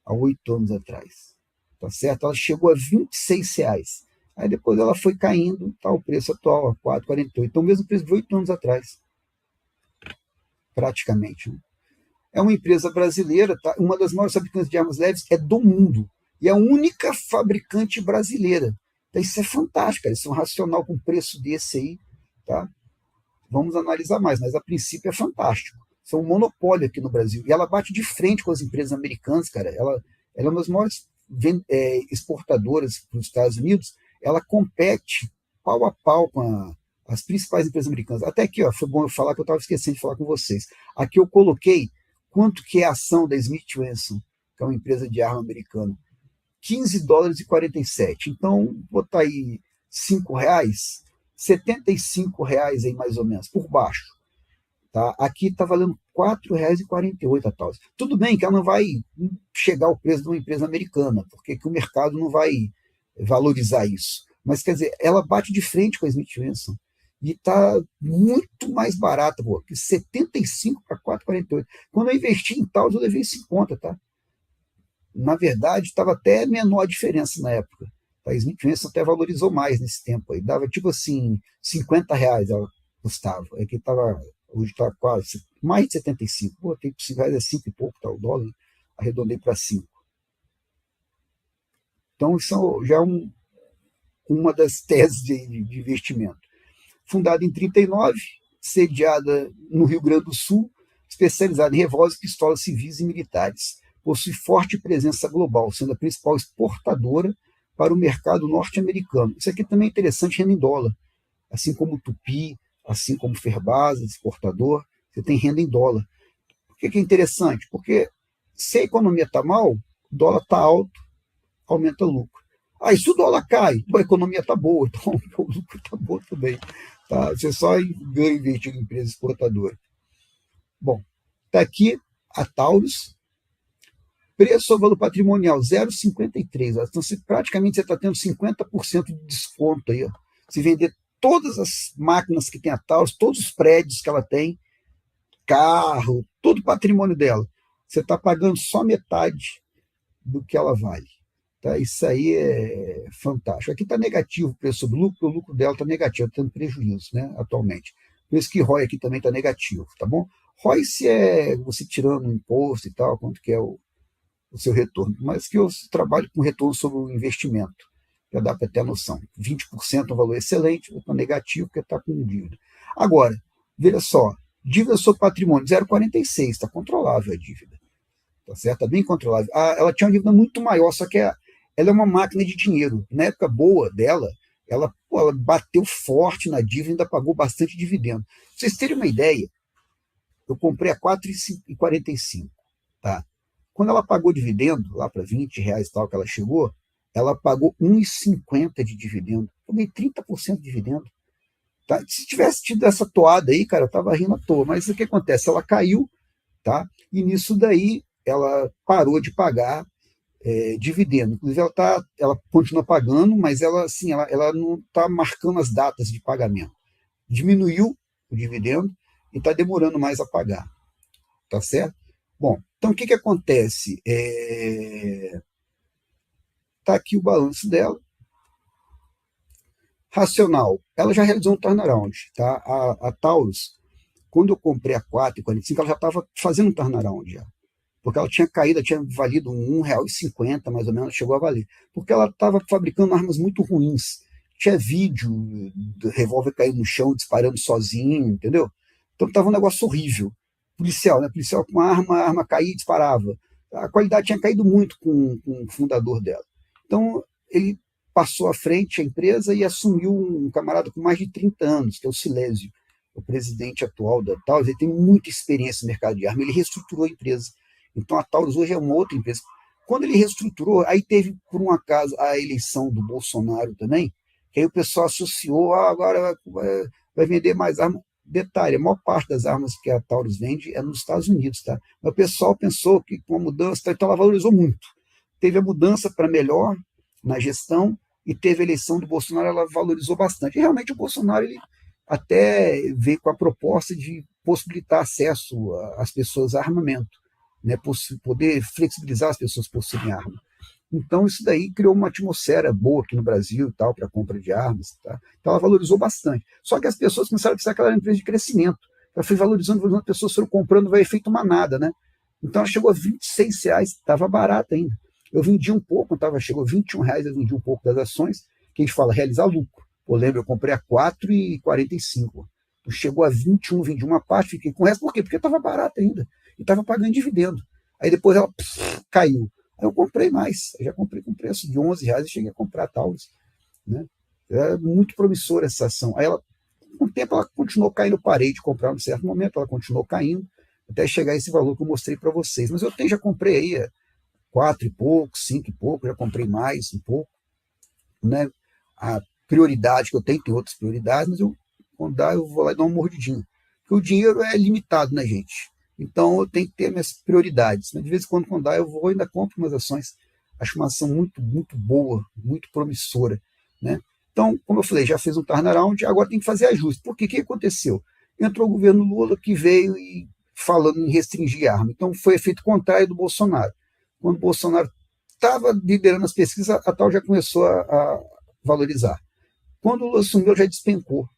há 8 anos atrás. Tá certo? Ela chegou a R$26. Aí depois ela foi caindo, tá o preço atual, a 4,48. Então, o mesmo preço de 8 anos atrás, praticamente. Né? É uma empresa brasileira, tá? Uma das maiores fabricantes de armas leves é do mundo. E é a única fabricante brasileira. Então, isso é fantástico, cara. Isso é um racional com preço desse aí. Tá? Vamos analisar mais, mas a princípio é fantástico. São um monopólio aqui no Brasil. E ela bate de frente com as empresas americanas, cara. Ela é uma das maiores exportadoras para os Estados Unidos. Ela compete pau a pau com as principais empresas americanas. Até aqui, ó, foi bom eu falar que eu estava esquecendo de falar com vocês. Aqui eu coloquei quanto que é a ação da Smith Wesson, que é uma empresa de arma americana. $15,47. Então, botar aí R$5, R$75 aí mais ou menos, por baixo. Tá? Aqui está valendo R$4,48 a tal. Tudo bem que ela não vai chegar ao preço de uma empresa americana, porque que o mercado não vai valorizar isso. Mas, quer dizer, ela bate de frente com a Smith Wesson e está muito mais barata, pô, que 75 para 4,48. Quando eu investi em Taurus, eu levei isso em conta, tá? Na verdade, estava até menor a diferença na época. A Smith Winston até valorizou mais nesse tempo aí. Dava tipo assim, R$ 50 ela custava. Aqui tava, hoje está quase mais de 75. Pô, tem R$ 5 é 5 e pouco, tá o dólar. Arredondei para 5. Então, isso já é uma das teses de investimento. Fundada em 1939, sediada no Rio Grande do Sul, especializada em revólveres, pistolas civis e militares. Possui forte presença global, sendo a principal exportadora para o mercado norte-americano. Isso aqui também é interessante, renda em dólar. Assim como o Tupi, assim como o Ferbasa, exportador, você tem renda em dólar. Por que é interessante? Porque se a economia está mal, o dólar está alto, aumenta o lucro. Aí se o dólar cai, a economia está boa, então o lucro está bom também. Tá? Você só ganha investir em empresa exportadora. Bom, está aqui a Taurus, preço sobre valor patrimonial 0,53. Então, praticamente você está tendo 50% de desconto aí. Ó. Se vender todas as máquinas que tem a Taurus, todos os prédios que ela tem, carro, todo o patrimônio dela, você está pagando só metade do que ela vale. Tá? Isso aí é fantástico. Aqui está negativo o preço do lucro, o lucro dela está negativo, está tendo prejuízo, né, atualmente. Por isso que ROI aqui também está negativo, tá bom? ROI se é você tirando o imposto e tal, quanto que é o seu retorno, mas que eu trabalho com retorno sobre o investimento, já dá para ter a noção. 20% é um valor excelente, está negativo porque está com dívida. Agora, veja só, dívida sobre patrimônio 0,46, está controlável a dívida. Tá certo? Está bem controlável. Ela tinha uma dívida muito maior, só que ela é uma máquina de dinheiro. Na época boa dela, ela bateu forte na dívida e ainda pagou bastante dividendo. Pra vocês terem uma ideia, eu comprei a R$ 4,45. Tá? Quando ela pagou dividendo, lá para R$ 20 e tal que ela chegou, ela pagou 1,50 de dividendo. Eu ganhei 30% de dividendo. Tá? Se tivesse tido essa toada aí, cara, eu estava rindo à toa. Mas o que acontece? Ela caiu, tá? E nisso daí ela parou de pagar dividendo. Inclusive, ela continua pagando, mas ela não está marcando as datas de pagamento. Diminuiu o dividendo e está demorando mais a pagar. Tá certo? Bom, então o que acontece? Está aqui o balanço dela. Racional, ela já realizou um turnaround. Tá? A Taurus, quando eu comprei a 4,45, ela já estava fazendo um turnaround já. Porque ela tinha caído, ela tinha valido R$ 1,50 mais ou menos, chegou a valer. Porque ela estava fabricando armas muito ruins. Tinha vídeo do revólver caindo no chão, disparando sozinho, entendeu? Então estava um negócio horrível. Policial, né? Policial com a arma caía e disparava. A qualidade tinha caído muito com o fundador dela. Então ele passou à frente a empresa e assumiu um camarada com mais de 30 anos, que é o Silésio, o presidente atual da Taurus. Ele tem muita experiência no mercado de armas, ele reestruturou a empresa. Então a Taurus hoje é uma outra empresa. Quando ele reestruturou, aí teve, por um acaso, a eleição do Bolsonaro também, que aí o pessoal associou, agora vai vender mais armas. Detalhe, a maior parte das armas que a Taurus vende é nos Estados Unidos, tá? Mas o pessoal pensou que com a mudança, então ela valorizou muito. Teve a mudança para melhor na gestão e teve a eleição do Bolsonaro, ela valorizou bastante. E realmente o Bolsonaro ele até veio com a proposta de possibilitar acesso às pessoas a armamento, né? Poder flexibilizar as pessoas possuírem arma. Então, isso daí criou uma atmosfera boa aqui no Brasil e tal, para a compra de armas. Tá? Então, ela valorizou bastante. Só que as pessoas começaram a pensar que ela era uma empresa de crescimento. Ela foi valorizando, as pessoas foram comprando, vai efeito manada, né? Então, ela chegou a R$ 26, estava barata ainda. Eu vendi um pouco, chegou a R$ 21, eu vendi um pouco das ações, que a gente fala realizar lucro. Eu lembro, eu comprei a 4,45. Chegou a 21, vendi uma parte, fiquei com o resto. Por quê? Porque estava barata ainda. E estava pagando dividendo. Aí depois ela caiu. Aí eu comprei mais. Eu já comprei com preço de R$ 11 e cheguei a comprar a Taurus. Né? É muito promissora essa ação. Aí ela, com o tempo, ela continuou caindo. Eu parei de comprar num certo momento, ela continuou caindo, até chegar a esse valor que eu mostrei para vocês. Mas eu já comprei aí 4 e pouco, 5 e pouco, já comprei mais um pouco. Né? A prioridade que eu tenho, tem outras prioridades, mas quando dá, eu vou lá e dou uma mordidinha. Porque o dinheiro é limitado, né, gente? Então eu tenho que ter minhas prioridades. Mas de vez em quando dá, eu vou e ainda compro umas ações. Acho uma ação muito, muito boa, muito promissora. Né? Então, como eu falei, já fez um turnaround, agora tem que fazer ajuste. Por quê? O que aconteceu? Entrou o governo Lula que veio falando em restringir arma. Então foi efeito contrário do Bolsonaro. Quando o Bolsonaro estava liderando as pesquisas, a tal já começou a valorizar. Quando o Lula assumiu, já despencou.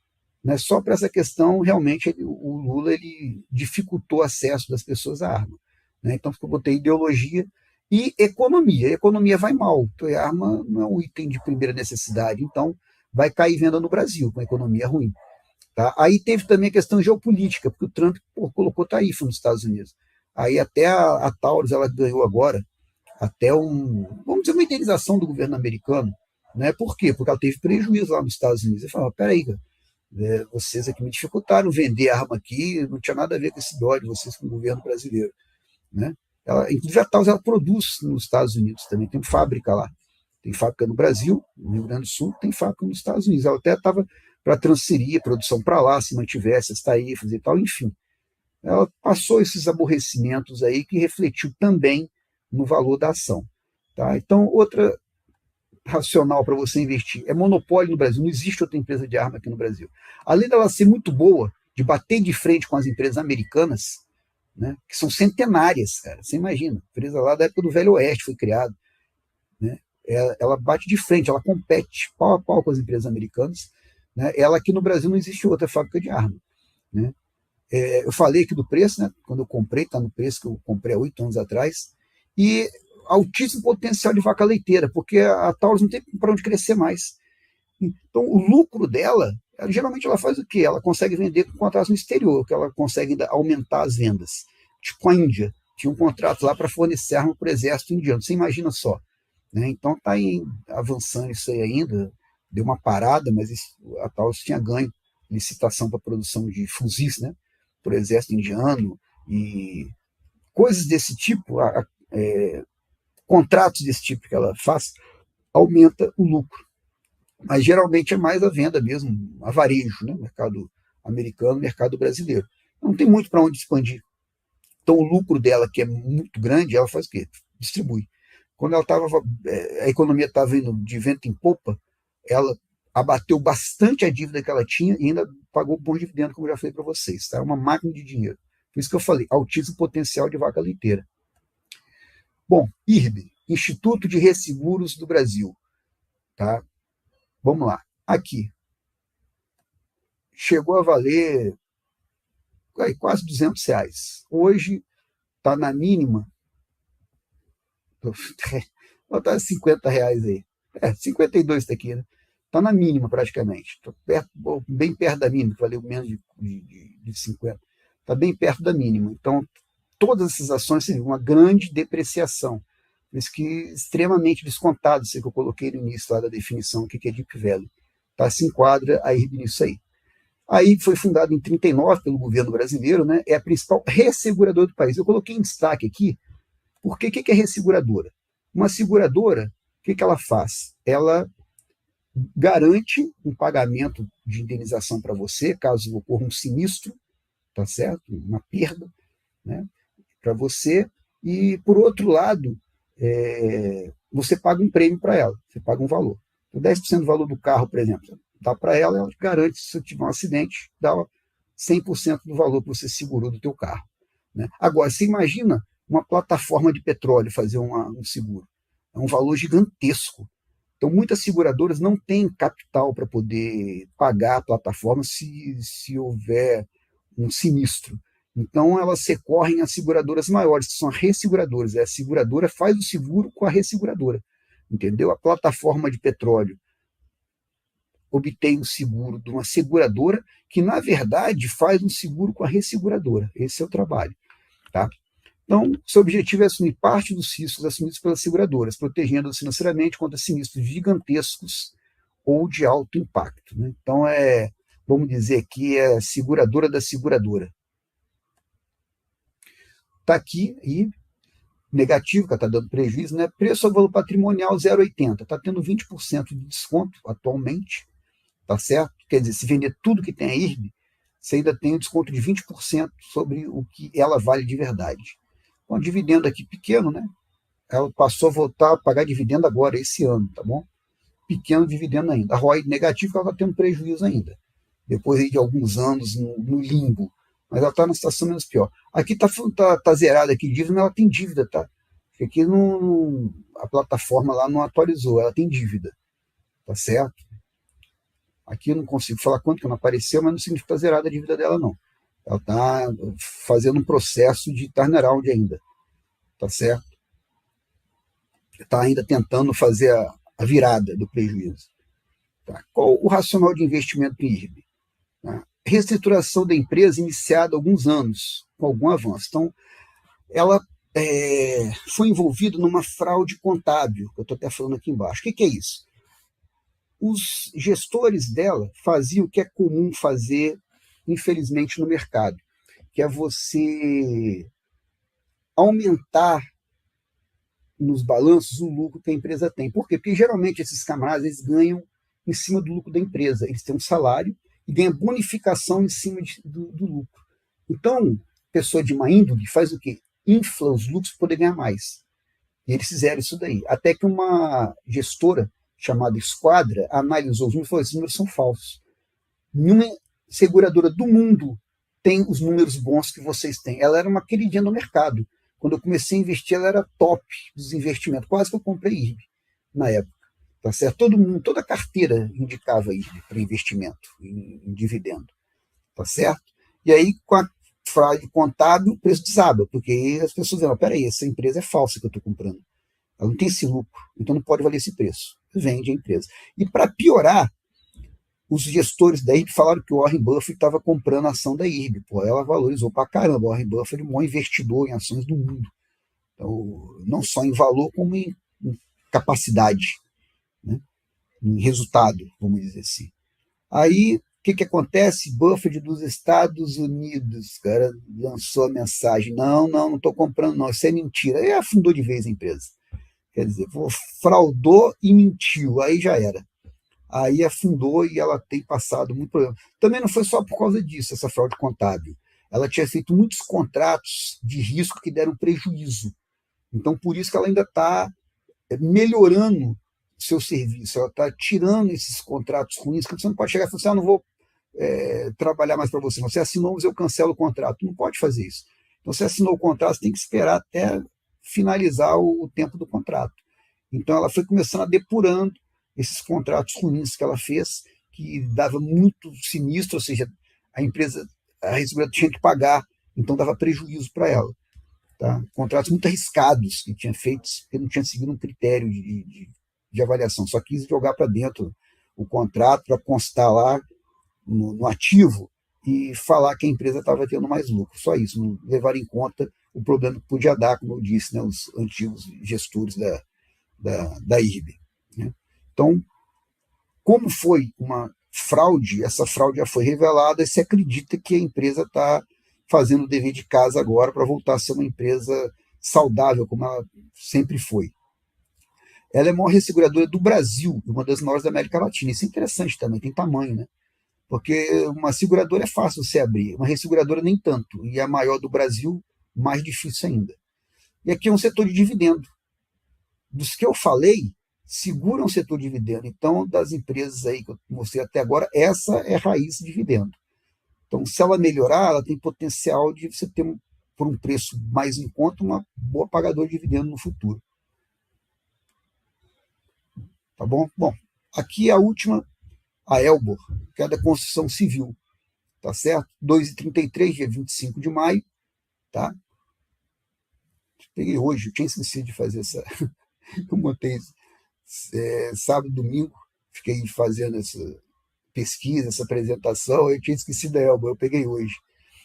Né? Só para essa questão, realmente, o Lula ele dificultou o acesso das pessoas à arma. Né? Então, eu botei ideologia e economia. A economia vai mal. Então, a arma não é um item de primeira necessidade. Então, vai cair venda no Brasil, com a economia ruim. Tá? Aí teve também a questão geopolítica, porque o Trump colocou tarifa nos Estados Unidos. Aí até a Taurus ela ganhou agora até vamos dizer, uma indenização do governo americano. Né? Por quê? Porque ela teve prejuízo lá nos Estados Unidos. Ele falou, peraí, vocês aqui me dificultaram vender arma aqui, não tinha nada a ver com esse dó de vocês com o governo brasileiro. Né? Inclusive a Taurus ela produz nos Estados Unidos também, tem fábrica lá. Tem fábrica no Brasil, no Rio Grande do Sul, tem fábrica nos Estados Unidos. Ela até estava para transferir a produção para lá, se mantivesse as tarifas e tal, enfim. Ela passou esses aborrecimentos aí que refletiu também no valor da ação. Tá? Então, outra racional para você investir é monopólio no Brasil. Não existe outra empresa de arma aqui no Brasil. Além dela ser muito boa, de bater de frente com as empresas americanas, né, que são centenárias, cara. Você imagina, a empresa lá da época do Velho Oeste foi criada. Né? Ela bate de frente, ela compete pau a pau com as empresas americanas. Né? Ela aqui no Brasil não existe outra fábrica de arma. Né? Eu falei aqui do preço, né? Quando eu comprei, está no preço que eu comprei há 8 anos atrás, e altíssimo potencial de vaca leiteira, porque a Taurus não tem para onde crescer mais. Então, o lucro dela, geralmente ela faz o quê? Ela consegue vender com contratos no exterior, que ela consegue aumentar as vendas. Tipo a Índia, tinha um contrato lá para fornecer arma para o exército indiano, você imagina só. Né? Então, está avançando isso aí ainda, deu uma parada, mas a Taurus tinha ganho licitação para produção de fuzis, né? Para o exército indiano e coisas desse tipo, contratos desse tipo que ela faz, aumenta o lucro. Mas geralmente é mais a venda mesmo, a varejo, né? Mercado americano, mercado brasileiro. Não tem muito para onde expandir. Então o lucro dela, que é muito grande, ela faz o quê? Distribui. Quando a economia estava indo de vento em popa, ela abateu bastante a dívida que ela tinha e ainda pagou bom dividendo, como eu já falei para vocês. Tá? É uma máquina de dinheiro. Por isso que eu falei, altíssimo potencial de vaca leiteira. Bom, IRB, Instituto de Resseguros do Brasil. Tá? Vamos lá. Aqui. Chegou a valer quase R$200. Hoje está na mínima. Está R$50 aí. 52 está aqui, né? Está na mínima praticamente. Estou bem perto da mínima, que valeu menos de 50. Está bem perto da mínima. Então, todas essas ações têm uma grande depreciação. Por isso que extremamente descontado, isso que eu coloquei no início lá da definição, o que é Deep Value. Tá? Se enquadra a IRB nisso aí. Aí foi fundado em 1939 pelo governo brasileiro, né? É a principal resseguradora do país. Eu coloquei em destaque aqui, porque o que é resseguradora? Uma seguradora, o que ela faz? Ela garante um pagamento de indenização para você, caso ocorra um sinistro, tá certo? Uma perda, né? Para você. E, por outro lado, você paga um prêmio para ela, você paga um valor. Então, 10% do valor do carro, por exemplo, dá para ela, ela garante, se você tiver um acidente, dá 100% do valor que você segurou do teu carro. Né? Agora, você imagina uma plataforma de petróleo fazer um seguro. É um valor gigantesco. Então, muitas seguradoras não têm capital para poder pagar a plataforma se houver um sinistro. Então, elas recorrem a seguradoras maiores, que são resseguradoras. A seguradora faz o seguro com a resseguradora. Entendeu? A plataforma de petróleo obtém um seguro de uma seguradora que, na verdade, faz um seguro com a resseguradora. Esse é o trabalho. Tá? Então, seu objetivo é assumir parte dos riscos assumidos pelas seguradoras, protegendo-as financeiramente contra sinistros gigantescos ou de alto impacto. Né? Então, vamos dizer que é a seguradora da seguradora. Está aqui, e negativo, que está dando prejuízo, né? Preço ao valor patrimonial 0,80. Está tendo 20% de desconto atualmente, tá certo? Quer dizer, se vender tudo que tem a IRB, você ainda tem um desconto de 20% sobre o que ela vale de verdade. Um dividendo aqui pequeno, né? Ela passou a voltar a pagar dividendo agora, esse ano, tá bom? Pequeno dividendo ainda. A ROI negativo, ela está tendo prejuízo ainda. Depois de alguns anos no limbo. Mas ela está na situação menos pior. Aqui tá zerada aqui dívida, mas ela tem dívida, tá? Porque aqui a plataforma lá não atualizou, ela tem dívida, tá certo? Aqui eu não consigo falar quanto que não apareceu, mas não significa que está zerada a dívida dela, não. Ela está fazendo um processo de turnaround ainda, tá certo? Está ainda tentando fazer a virada do prejuízo. Tá? Qual o racional de investimento em IRB? Tá? Reestruturação da empresa iniciada há alguns anos, com algum avanço. Então, ela foi envolvida numa fraude contábil, que eu estou até falando aqui embaixo. O que é isso? Os gestores dela faziam o que é comum fazer, infelizmente, no mercado, que é você aumentar nos balanços o lucro que a empresa tem. Por quê? Porque geralmente esses camaradas eles ganham em cima do lucro da empresa. Eles têm um salário e ganham bonificação em cima do lucro. Então, pessoa de má índole faz o quê? Infla os lucros para poder ganhar mais. E eles fizeram isso daí. Até que uma gestora chamada Esquadra analisou os números e falou: esses números são falsos. Nenhuma seguradora do mundo tem os números bons que vocês têm. Ela era uma queridinha no mercado. Quando eu comecei a investir, ela era top dos investimentos. Quase que eu comprei IRB na época. Tá certo? Todo mundo, toda a carteira indicava IRB para investimento em dividendo. Tá certo? E aí, com a fraude contábil, o preço desaba, porque as pessoas dizem: peraí, essa empresa é falsa que eu estou comprando. Ela não tem esse lucro, então não pode valer esse preço. Vende a empresa. E para piorar, os gestores da IRB falaram que o Warren Buffett estava comprando a ação da IRB. Pô, ela valorizou para caramba. O Warren Buffett é o maior investidor em ações do mundo. Então, não só em valor, como em capacidade, né? Em resultado, vamos dizer assim. Aí, o que acontece? Buffett dos Estados Unidos, cara, lançou a mensagem: não estou comprando, não, isso é mentira. Aí afundou de vez a empresa. Quer dizer, fraudou e mentiu, aí já era. Aí afundou e ela tem passado muito problema. Também não foi só por causa disso, essa fraude contábil. Ela tinha feito muitos contratos de risco que deram prejuízo. Então, por isso que ela ainda está melhorando seu serviço. Ela está tirando esses contratos ruins, que você não pode chegar e falar assim: não vou trabalhar mais para você. Você assinou, mas eu cancelo o contrato. Não pode fazer isso. Então, você assinou o contrato, você tem que esperar até finalizar o tempo do contrato. Então, ela foi começando a depurando esses contratos ruins que ela fez, que dava muito sinistro, ou seja, a empresa, a recebedora tinha que pagar, então dava prejuízo para ela. Tá? Contratos muito arriscados que tinha feito, porque não tinha seguido um critério de avaliação, só quis jogar para dentro o contrato para constar lá no ativo e falar que a empresa estava tendo mais lucro, só isso, não levar em conta o problema que podia dar, como eu disse, né, os antigos gestores da IRB. Né? Então, como foi uma fraude, essa fraude já foi revelada e se acredita que a empresa está fazendo o dever de casa agora para voltar a ser uma empresa saudável, como ela sempre foi. Ela é a maior resseguradora do Brasil, uma das maiores da América Latina. Isso é interessante também, tem tamanho, né? Porque uma seguradora é fácil você abrir, uma resseguradora nem tanto, e a maior do Brasil, mais difícil ainda. E aqui é um setor de dividendo. Dos que eu falei, seguram o setor de dividendo. Então, das empresas aí que eu mostrei até agora, essa é a raiz de dividendo. Então, se ela melhorar, ela tem potencial de você ter, por um preço mais em conta, uma boa pagadora de dividendo no futuro. Tá bom? Bom, aqui a última, a Elbor, que é da construção civil. Tá certo? 2,33, dia 25 de maio. Tá? Peguei hoje, eu tinha esquecido de fazer essa. Eu montei sábado, domingo, fiquei fazendo essa pesquisa, essa apresentação, eu tinha esquecido da Elba, eu peguei hoje.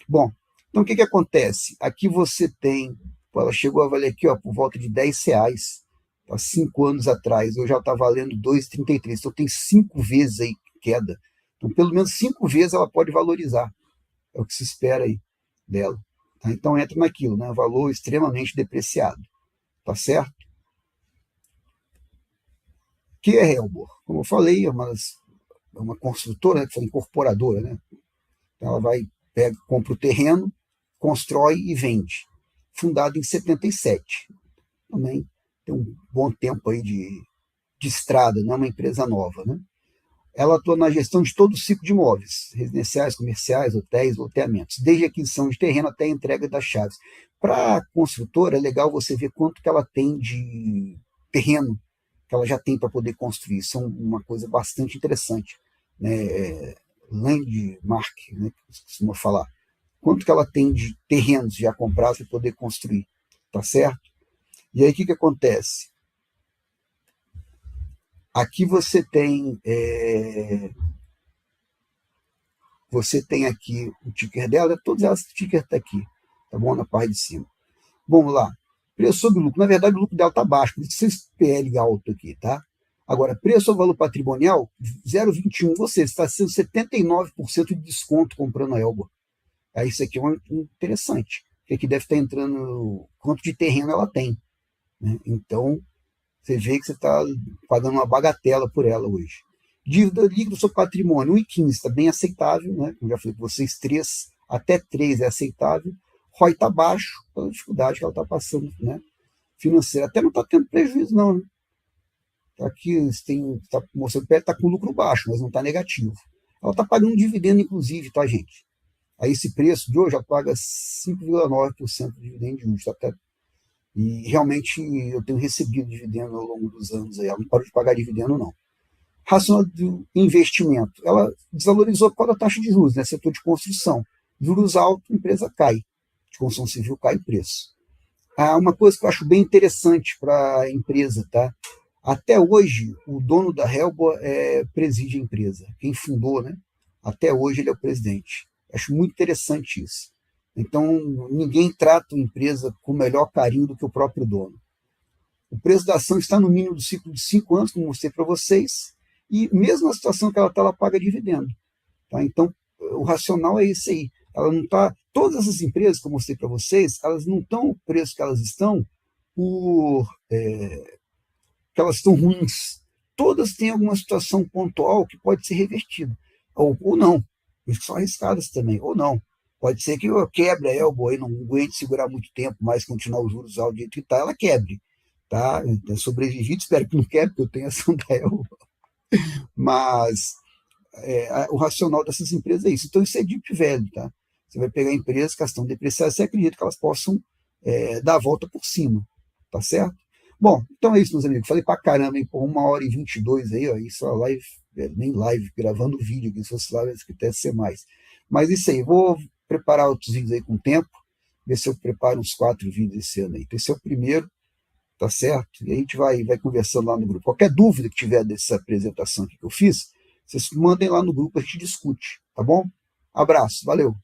Bom, então o que acontece? Aqui você tem, ela chegou a valer aqui, ó, por volta de R$10, há 5 anos atrás, eu já está valendo 2,33, então tem 5 vezes aí queda. Então, pelo menos 5 vezes ela pode valorizar, é o que se espera aí dela. Tá? Então entra naquilo, né? Valor extremamente depreciado, tá certo? Que é Helbor? Como eu falei, é uma construtora, né, que foi incorporadora, né? Então ela vai, compra o terreno, constrói e vende. Fundada em 77. Também tem um bom tempo aí de estrada, não é uma empresa nova, né? Ela atua na gestão de todo o ciclo de imóveis, residenciais, comerciais, hotéis, loteamentos, desde a aquisição de terreno até a entrega das chaves. Para a construtora, é legal você ver quanto que ela tem de terreno que ela já tem para poder construir. Isso é uma coisa bastante interessante. Né? Landmark, né, que se costuma falar. Quanto que ela tem de terrenos já comprados para poder construir. Tá certo? E aí o que acontece? Aqui você tem aqui o ticker dela, todas elas o ticker está aqui, tá bom? Na parte de cima. Vamos lá. Preço sobre lucro. Na verdade, o lucro dela está baixo, por isso esse PL alto aqui, tá? Agora, preço ao valor patrimonial, 0,21, ou seja, está sendo 79% de desconto comprando a Elba. Aí isso aqui é interessante, porque aqui deve estar entrando quanto de terreno ela tem. Né? Então, você vê que você está pagando uma bagatela por ela hoje. Dívida líquida sobre patrimônio, 1,15, está bem aceitável, né? Como já falei com vocês, 3, até 3 é aceitável. ROI está baixo, pela dificuldade que ela está passando, né? Financeira. Até não está tendo prejuízo, não, né? Aqui está mostrando que está com lucro baixo, mas não está negativo. Ela está pagando um dividendo, inclusive, tá, gente? Aí esse preço de hoje ela paga 5,9% de dividendo de hoje. Tá? E realmente eu tenho recebido dividendo ao longo dos anos. Aí. Ela não parou de pagar dividendo, não. Racional do investimento. Ela desvalorizou por causa da taxa de juros, né? Setor de construção. Juros altos, a empresa cai. De construção civil cai o preço. Uma coisa que eu acho bem interessante para a empresa, tá? Até hoje, o dono da Helbo preside a empresa. Quem fundou, né? Até hoje ele é o presidente. Acho muito interessante isso. Então, ninguém trata a empresa com melhor carinho do que o próprio dono. O preço da ação está no mínimo do ciclo de 5 anos, como mostrei para vocês, e mesmo na situação que ela está, ela paga dividendo. Tá? Então, o racional é esse aí. Ela não está. Todas essas empresas que eu mostrei para vocês, elas não estão o preço que elas estão por que elas estão ruins. Todas têm alguma situação pontual que pode ser revertida. Ou não. Isso são arriscadas também. Ou não. Pode ser que eu quebre a Elbo e não aguente segurar muito tempo, mas continuar os juros altos do jeito que está, ela quebre. Tá? Eu sobrevivi, espero que não quebre, porque eu tenho ação da Elbo. Mas o racional dessas empresas é isso. Então, isso é deep value. Tá? Você vai pegar empresas que estão depreciadas, você acredita que elas possam dar a volta por cima. Tá certo? Bom, então é isso, meus amigos. Falei pra caramba, hein? Por 1h22 aí, ó. Isso é live, nem live, gravando vídeo aqui, se fosse live, que até ser mais. Mas isso aí, vou preparar outros vídeos aí com o tempo, ver se eu preparo uns 4 vídeos esse ano aí. Então, esse é o primeiro, tá certo? E a gente vai conversando lá no grupo. Qualquer dúvida que tiver dessa apresentação aqui que eu fiz, vocês mandem lá no grupo, a gente discute, tá bom? Abraço, valeu!